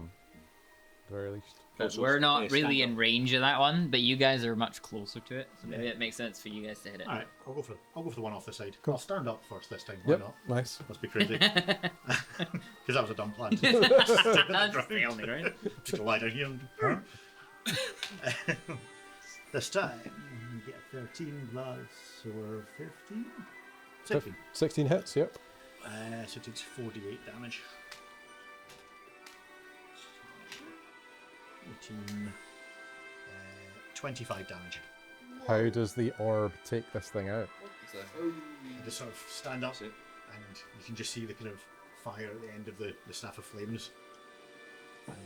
very least. But we're not really in range of that one, but you guys are much closer to it, so maybe it makes sense for you guys to hit it. All right, I'll go for the one off the side. Cool. I'll stand up first this time. Why Yep, not? nice. Must be crazy. Because that was a dumb plan. That's the only right. Just lie down here. This time, you get 13 plus or 15? 16. 16 hits, yep. So it takes 48 damage. 18, 25 damage. How does the orb take this thing out? You just sort of stand up and you can just see the kind of fire at the end of the Staff of Flames. And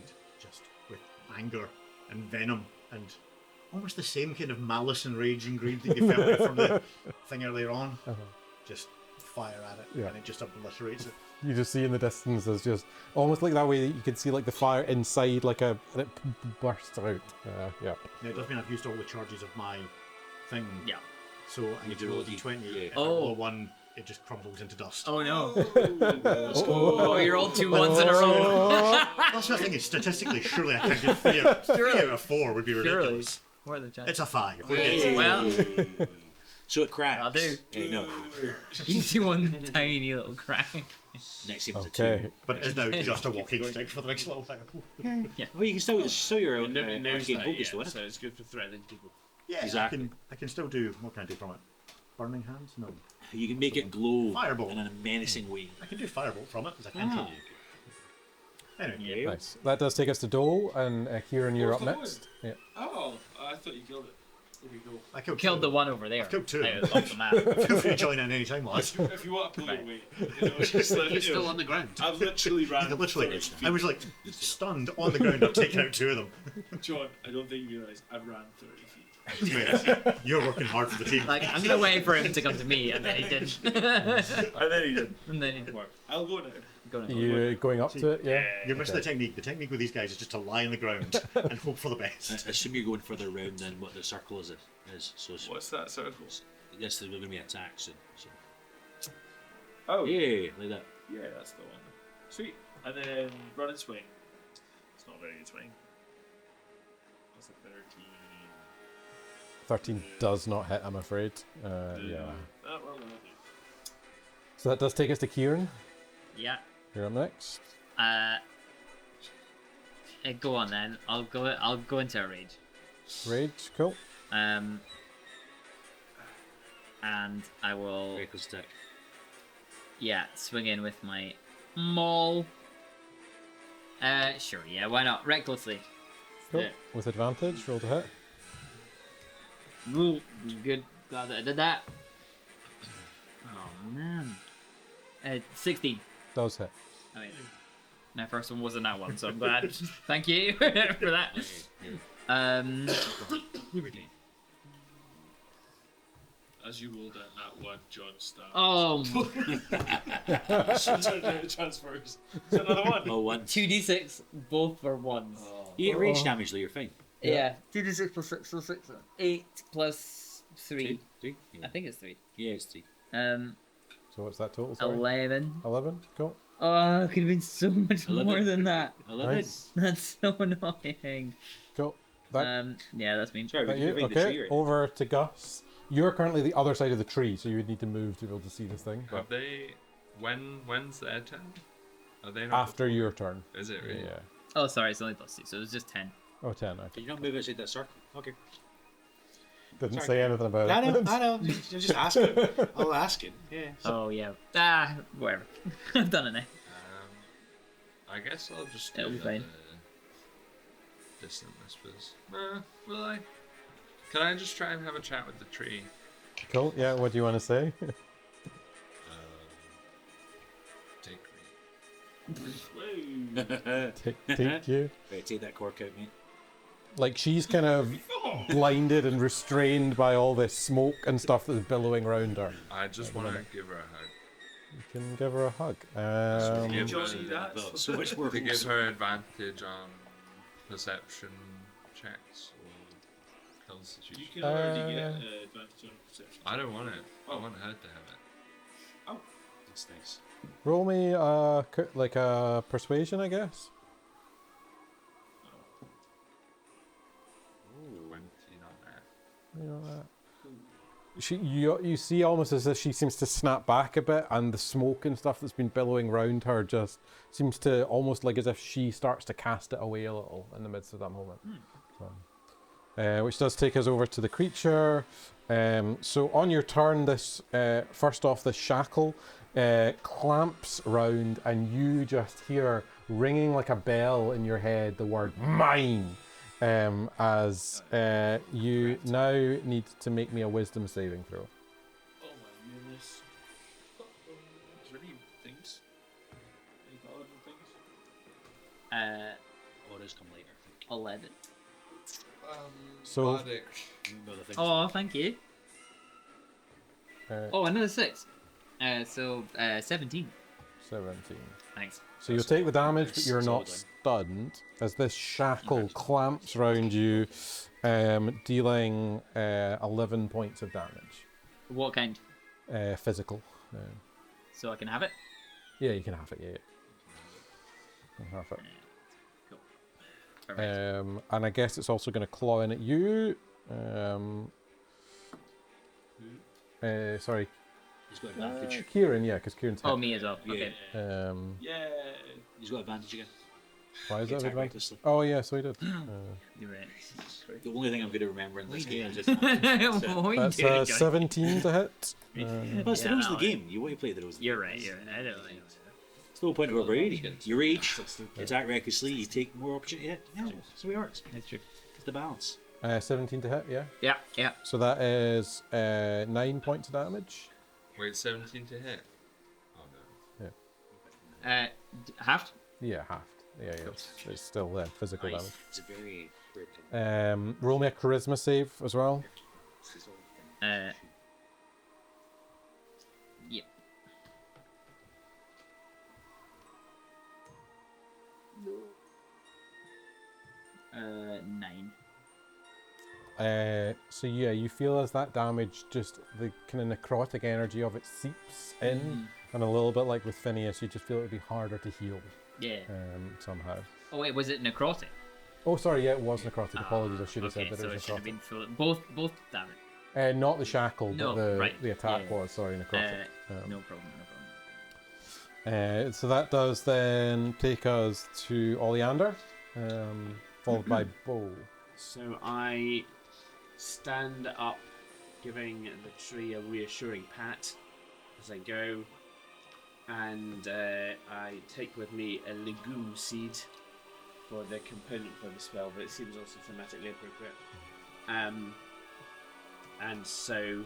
just with anger and venom and almost the same kind of malice and rage and greed that you felt from the thing earlier on. Just fire at it and it just obliterates it. You just see in the distance there's just almost like that way that you can see like the fire inside and it bursts out. Yeah. Now it does mean I've used all the charges of my thing. Yeah. So I need to roll a d20. If I Oh. roll a 1, it just crumbles into dust. Oh no. Oh, you rolled 2 ones in a row. That's the thing is, statistically, surely I can get 3 out, 3 out of 4 would be ridiculous. What are the chances? It's a 5. Well, So it cracks. I'll do. No. you see one tiny little crack. Next game is a 2. Okay. But it is now just a walking stick for the next little while. Well, you can still your own It knows arcane that, focus, yeah, though, so it's good for threatening people. Yeah, Exactly. I can still do. What can I do from it? Burning hands? No. You can make it glow Firebolt. in a menacing way. I can do firebolt from it as a cantrip. Anyway, Yeah. Nice. That does take us to Dole, and Kieran, you're up What's the next. Yeah. Oh, I thought you killed it. There we go. I killed Killed two. the one over there. I've killed 2. Out off the map. Feel free to join in any time, lads. If you want to pull Right. your weight, you know, it's just like, He's you know, still on the ground. I've literally ran. Literally, 30 feet. I was like stunned on the ground. I've taken out 2 of them. John, I don't think you realise I've ran 30 feet. Mate, you're working hard for the team. Like, I'm gonna wait for him to come to me, and then he didn't. And then he did. And then he didn't work. I'll go now. Go on. You going up to it? Yeah. You're missing the technique. The technique with these guys is just to lie on the ground and hope for the best. I assume you're going further around than what the circle is. So it's, What's that circle? yes, there's going to be attacks soon. So. Oh, Yeah, like that. yeah, that's the one. Sweet. And then run and swing. It's not a very good swing. That's a 13. 13 does not hit, I'm afraid. Yeah. Oh, well, So that does take us to Kieran. Yeah. You're up next. Go on then. I'll go into a rage. Rage, cool. And I will Critical stick. swing in with my maul. Sure, yeah, why not? Recklessly. Cool. Yeah. With advantage, roll to hit. Ooh, good. Glad that I did that. Oh man. 16. Does hit. I mean, my first one wasn't that one, so I'm glad. Thank you for that. as you rolled that one, John stopped. Oh, Transfers. Is that another one? Oh, 1. 2d6, both for ones. You get range damage, though, you're fine. Yeah, 2d6 plus 6 plus 6. 8 plus 3. 3? I think it's 3. Yeah, it's 3. So what's that total? Sorry. 11. 11, cool. Oh, it could have been so much 11. more than that. 11. Nice. That's so annoying. Cool. That, Yeah, that's me. Sorry, we that can you? invade the Okay. tree right Over to Gus. You're currently the other side of the tree, so you would need to move to be able to see this thing. But Have they? When's their turn? Are they not after before? your turn. Is it really? Yeah. Oh, sorry, it's only +2, so it was just 10. Oh, 10. Did Okay. you not move outside that circle? Okay. Didn't Sorry. say anything about I it. know, I know. I'm just asking. I'll ask it. Yeah. Oh, yeah. Whatever. I've done it now. I guess I'll just do It'll be fine. Distant whispers. Will I? Can I just try and have a chat with the tree? Cool. Yeah. What do you want to say? Take me. Take you. Right, take that cork out, mate. Like she's kind of blinded and restrained by all this smoke and stuff that's billowing around her. I just want to give her a hug. You can give her a hug. Give Josie, her, that's So much more to give her advantage on perception checks or constitution. You can already get advantage on perception. I don't want it. I want her to have it. Oh, That's nice. Roll me like a persuasion, I guess. 20, not that. You know that. You see almost as if she seems to snap back a bit, and the smoke and stuff that's been billowing round her just seems to almost like as if she starts to cast it away a little in the midst of that moment. So, which does take us over to the creature. So on your turn, this first off, this shackle clamps round, and you just hear ringing like a bell in your head the word "mine." As you now need to make me a wisdom saving throw. oh my goodness. Is there any things? Any paladin things? Orders come later. 11. So- Bardic. No other things. Oh, thank you. Oh, another 6. So 17. 17. Thanks. So you'll take the damage, but you're not Solid. stunned as this shackle clamps round you, dealing 11 points of damage. What kind? Physical. So I can have it? Yeah, you can have it. Yeah. You can have it. Cool. Perfect. And I guess it's also going to claw in at you. Sorry, He's got advantage. Kieran. Yeah, because Kieran's hit. Oh, me as well. Okay. Yeah. Yeah. He's got advantage again. Why is that Attack advantage? recklessly. Oh yeah, so he did. You're right. The only thing I'm going to remember in this game is just. What are you That's doing, Johnny? 17 to hit. Well, it's the Yeah, rules of no, the game. You want to play the rules. Of the You're right. I don't think. It's no point of overrating. Your age, attack recklessly, you take more opportunity to hit. Yeah, that's the way it works. That's true. It's the balance. 17 to hit. Yeah. Yeah. So that is 9 points of damage. Wait, 17 to hit. Oh no. Halved? Yeah, halved. Yeah. It's still physical Nice. It's a very weird thing. damage. Roll me a charisma save as well. Yep. No. 9. So yeah, you feel as that damage, just the kind of necrotic energy of it seeps in, and a little bit like with Phineas, you just feel it would be harder to heal Yeah. somehow. Oh wait, was it necrotic? Oh, sorry, yeah, it was necrotic. Apologies, I should have Okay, said that so it it was should have necrotic. been full. Both damage. Not the shackle, No, but right, the attack yeah. was, sorry, necrotic. No problem. So that does then take us to Oleander, followed by Bo. So I stand up, giving the tree a reassuring pat as I go, and I take with me a legume seed for the component for the spell, but it seems also thematically appropriate. And so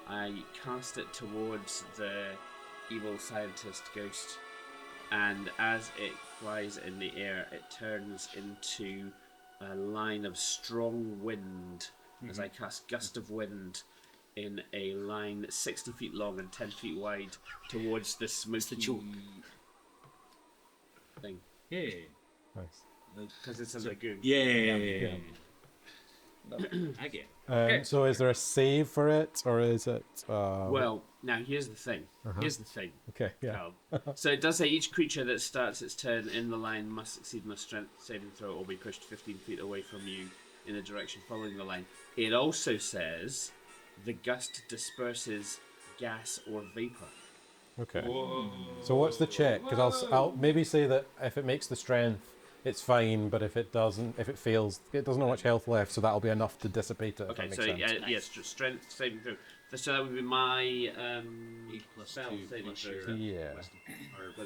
I cast it towards the evil scientist ghost, and as it flies in the air, it turns into a line of strong wind as I cast gust of wind in a line 60 feet long and 10 feet wide towards the smoky choke. thing. Yeah. Nice. Because it's a lagoon. Yeah. Again. So is there a save for it, or is it? Well, now here's the thing. Here's the thing. Okay. Yeah. Cal. So it does say each creature that starts its turn in the line must succeed on a strength saving throw or be pushed 15 feet away from you in the direction following the line. It also says the gust disperses gas or vapor. Okay. Whoa. So what's the check? Because I'll maybe say that if it makes the strength, it's fine. But if it doesn't, if it fails, it doesn't have much health left, so that'll be enough to dissipate it. Okay, if so that makes sense. yes, strength saving throw. So that would be my 8 plus spell 2 saving plus throw. your Yeah.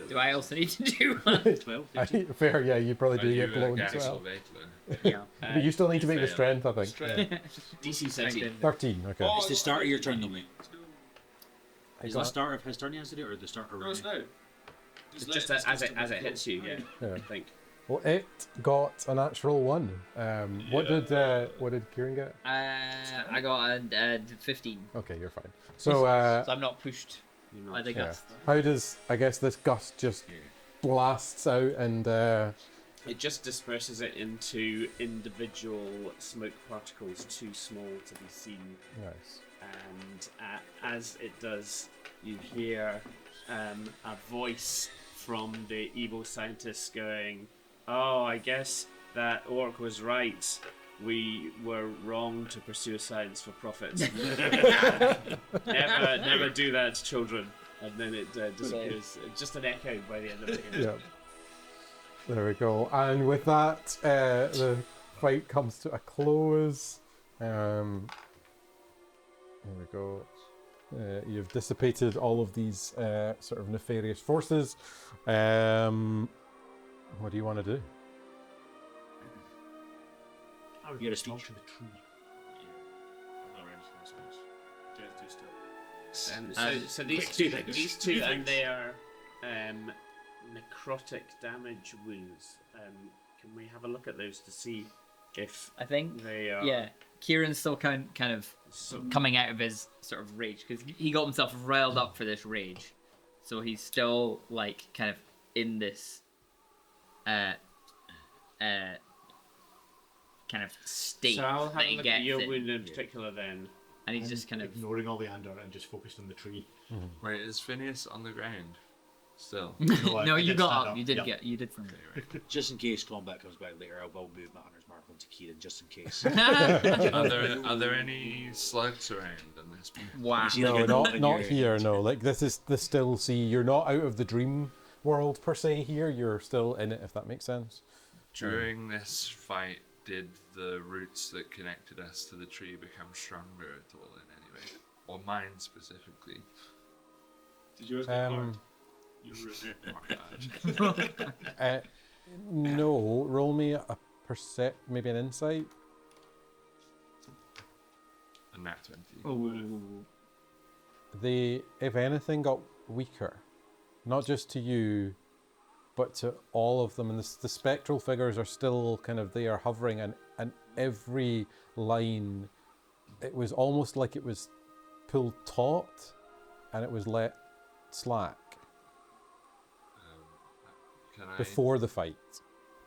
Do I also need to do one? 12, 15. Fair. Yeah, you probably Are do you get a blown gas as well. or vapor? Yeah. But you still need to make the fail. strength, I think. DC 13. 13. Okay. Oh, It's the start of your turn, though, mate. I Is got- the start of his turn he has to do it, or the start of No, it's now. Just as it hits you, yeah. Yeah. I think. Well, it got a natural 1. What did Kieran get? I got a 15. Okay, you're fine. So, So I'm not pushed You're by not. the yeah. gust. How does this gust just blasts out and It just disperses it into individual smoke particles too small to be seen. nice. And as it does, you hear a voice from the evil scientists going, "Oh, I guess that orc was right. We were wrong to pursue science for profit. never do that, children." And then it disappears. Just an echo by the end of it. Yeah. There we go. And with that, the fight comes to a close. There we go. You've dissipated all of these sort of nefarious forces. What do you want to do? I would You get a talk speech. to the tree. So these two and their necrotic damage wounds. Can we have a look at those to see if I think. they are? Yeah. Kieran's still kind of coming out of his sort of rage because he got himself riled up for this rage, so he's still like kind of in this kind of state So I'll have that a he look gets at your in, wound in particular then. and he's just kind of ignoring all the anger and just focused on the tree. Wait, is Phineas on the ground? Still. no, I you did got stand up. You did yeah. get. You did something. Just in case combat comes back later, I will move my hunter's mark onto Kieran, just in case. Are there any slugs around in this place? Wow. See, No, like, not here. No, like this is the still sea. You're not out of the dream world per se. Here, you're still in it. If that makes sense. During this fight, did the roots that connected us to the tree become stronger at all in any way? Or mine specifically? Did yours get hard? Um, You were bad. no. Roll me a maybe an insight. A nat 20. Oh. They, if anything, got weaker. Not just to you, but to all of them. And the spectral figures are still kind of there, hovering, and every line, it was almost like it was pulled taut, and it was let slack before the fight.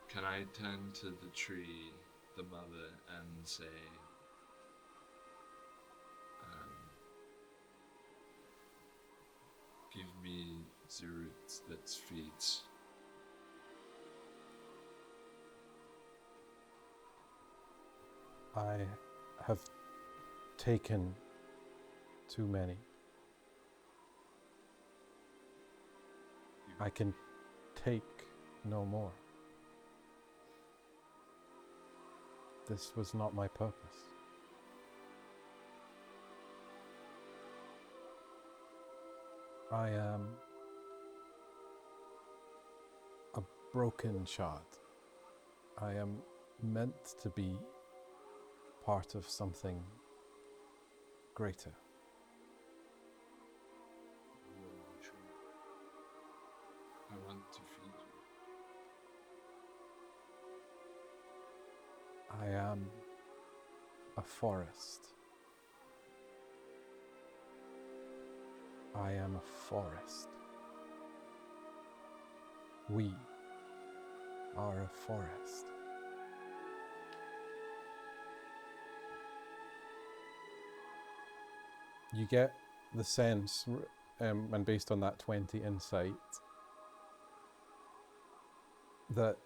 Can I turn to the tree, the mother, and say, give me the root that feeds? I have taken too many. I can take no more. This was not my purpose. I am a broken shard. I am meant to be part of something greater. I want to feed you. I am a forest. I am a forest. We are a forest. You get the sense, and based on that 20 insight, that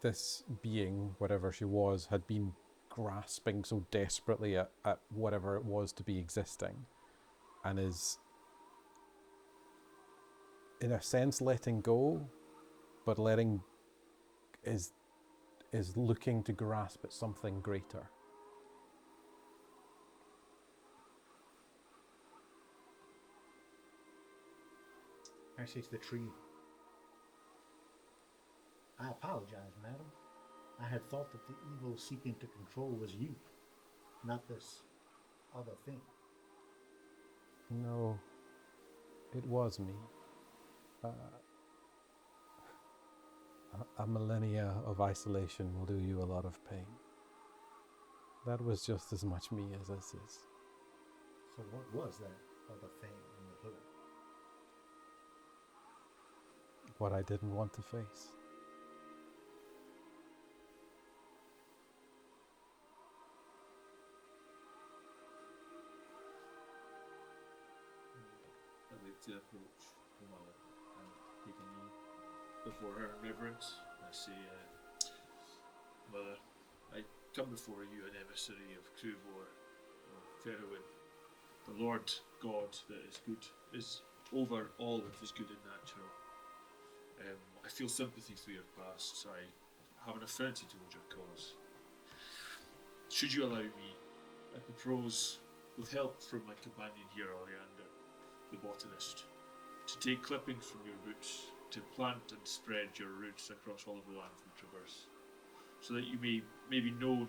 this being, whatever she was, had been grasping so desperately at whatever it was to be existing, and is, in a sense, letting go, but is looking to grasp at something greater. I say to the tree, I apologize, madam. I had thought that the evil seeking to control was you, not this other thing. No, it was me. A millennia of isolation will do you a lot of pain. That was just as much me as this is. So what was that other thing in the hood? What I didn't want to face. I'd like to approach the mother and take a knee before her in reverence. I say, Mother, I come before you an emissary of Cruvor, of Fairwin. The Lord God that is good is over all that is good and natural. I feel sympathy for your past. I have an affinity towards your cause. Should you allow me, I propose, with help from my companion here, Oleander, the botanist, to take clippings from your roots, to plant and spread your roots across all of the lands we traverse, so that you may be known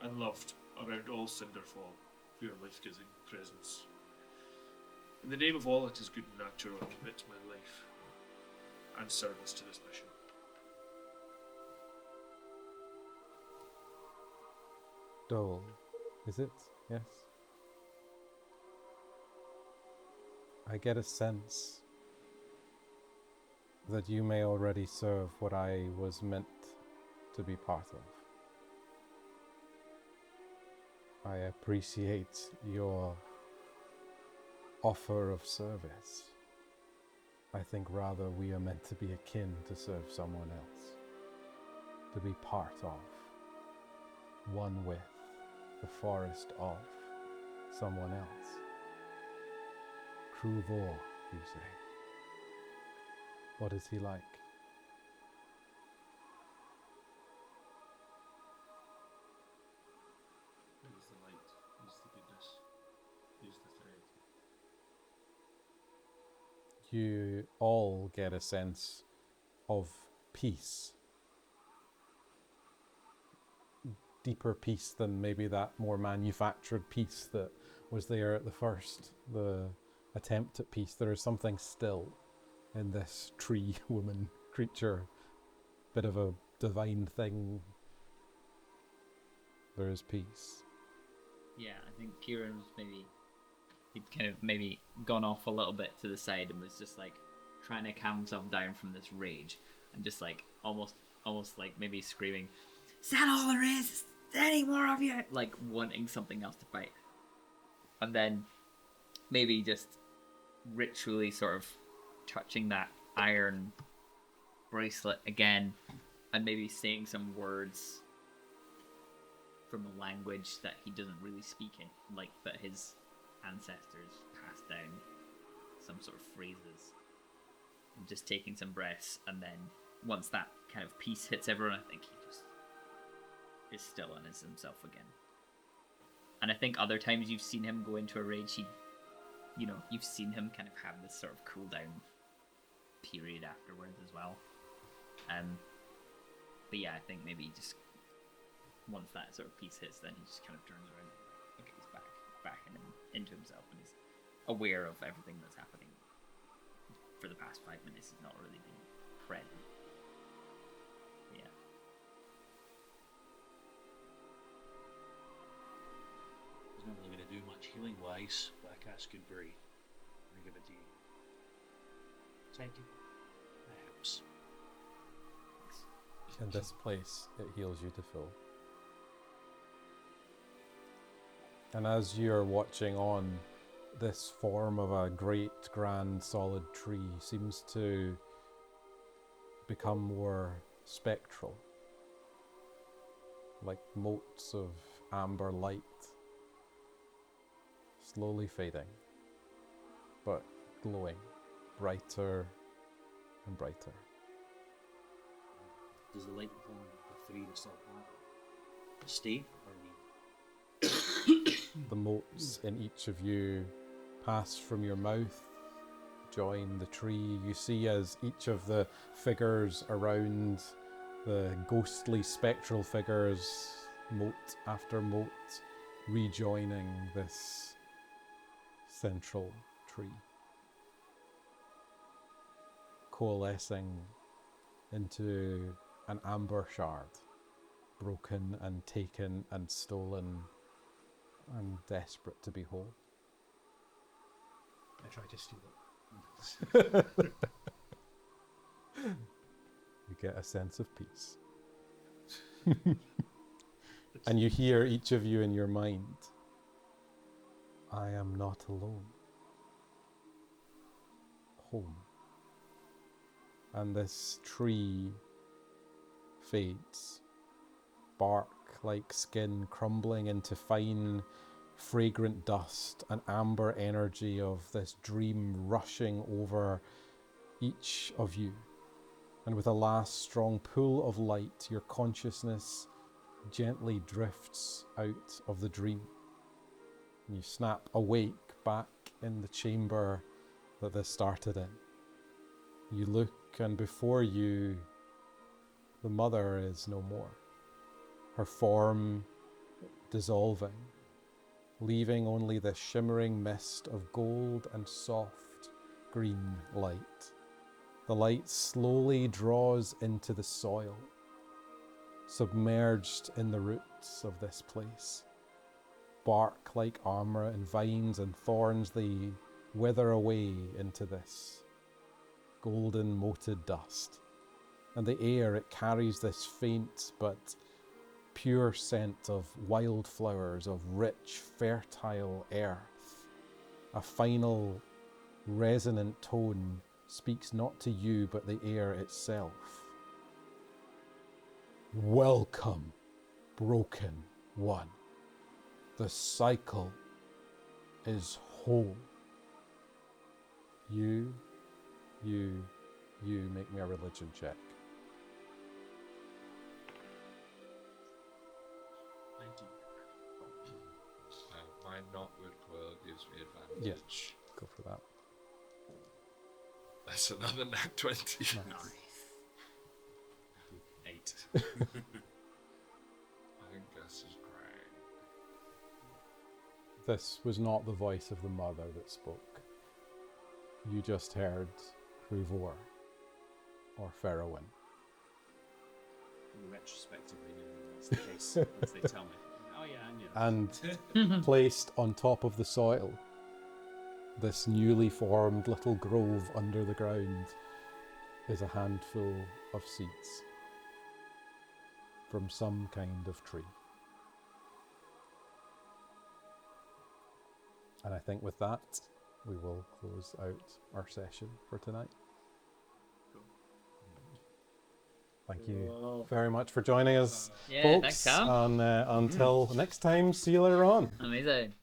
and loved around all Cinderfall for your life-giving presence. In the name of all that is good and natural, I commit my life and service to this mission. Dole, is it? Yes. I get a sense that you may already serve what I was meant to be part of. I appreciate your offer of service. I think rather we are meant to be akin to serve someone else, to be part of, one with, the forest of someone else. Cruvor, you say. What is he like? He's the light, he's the goodness, he's the thread. You all get a sense of peace. Deeper peace than maybe that more manufactured peace that was there at the first, the attempt at peace. There is something still in this tree woman creature, bit of a divine thing. There is peace. Yeah, I think Kieran's he'd kind of maybe gone off a little bit to the side and was just like trying to calm himself down from this rage and just like almost like maybe screaming, "Is that all there is? Is there any more of you?" Like wanting something else to fight. And then maybe just ritually sort of touching that iron bracelet again and maybe saying some words from a language that he doesn't really speak in, like that his ancestors passed down some sort of phrases, and just taking some breaths, and then once that kind of peace hits everyone, I think he just is still and is himself again. And I think other times you've seen him go into a rage, you've seen him kind of have this sort of cool down period afterwards as well. But yeah, I think maybe just once that sort of peace hits, then he just kind of turns around and okay, he's back into himself, and he's aware of everything that's happening. For the past 5 minutes, he's not really been present. Yeah. He's not really going to do much healing wise, but I cast Good Brew. I'm going to give it to you. Thank you. That helps. In this place, it heals you to full. And as you're watching on, this form of a great, grand, solid tree seems to become more spectral, like motes of amber light, slowly fading, but glowing, brighter and brighter. Does the light upon the three that still have stay, or we? The motes in each of you pass from your mouth, join the tree. You see as each of the figures around, the ghostly spectral figures, mote after mote, rejoining this central tree, coalescing into an amber shard, broken and taken and stolen and desperate to be whole. I try to steal it. You get a sense of peace. And you hear each of you in your mind, I am not alone. Home. And this tree fades, bark like skin crumbling into fine, fragrant dust, an amber energy of this dream rushing over each of you. And with a last strong pull of light, your consciousness gently drifts out of the dream. And you snap awake back in the chamber that this started in. You look, and before you, the mother is no more. Her form dissolving, leaving only the shimmering mist of gold and soft green light. The light slowly draws into the soil, submerged in the roots of this place. Bark like armour and vines and thorns, they wither away into this golden moated dust. And the air, it carries this faint but pure scent of wildflowers, of rich, fertile earth. A final resonant tone speaks not to you but the air itself. Welcome, broken one. The cycle is whole. You make me a religion check. 19. My not-wood coil gives me advantage. Yeah, go for that. That's another nat 20. Nice. 8. I think Gus is crying. This was not the voice of the mother that spoke. You just heard Ruvor or Ferrowen. Retrospectively, that's the case as they tell me. Oh yeah, I knew that. And placed on top of the soil, this newly formed little grove under the ground is a handful of seeds from some kind of tree. And I think with that, we will close out our session for tonight. Thank you very much for joining us, Yeah, folks. thanks, Cam. And until next time, see you later on. Amazing.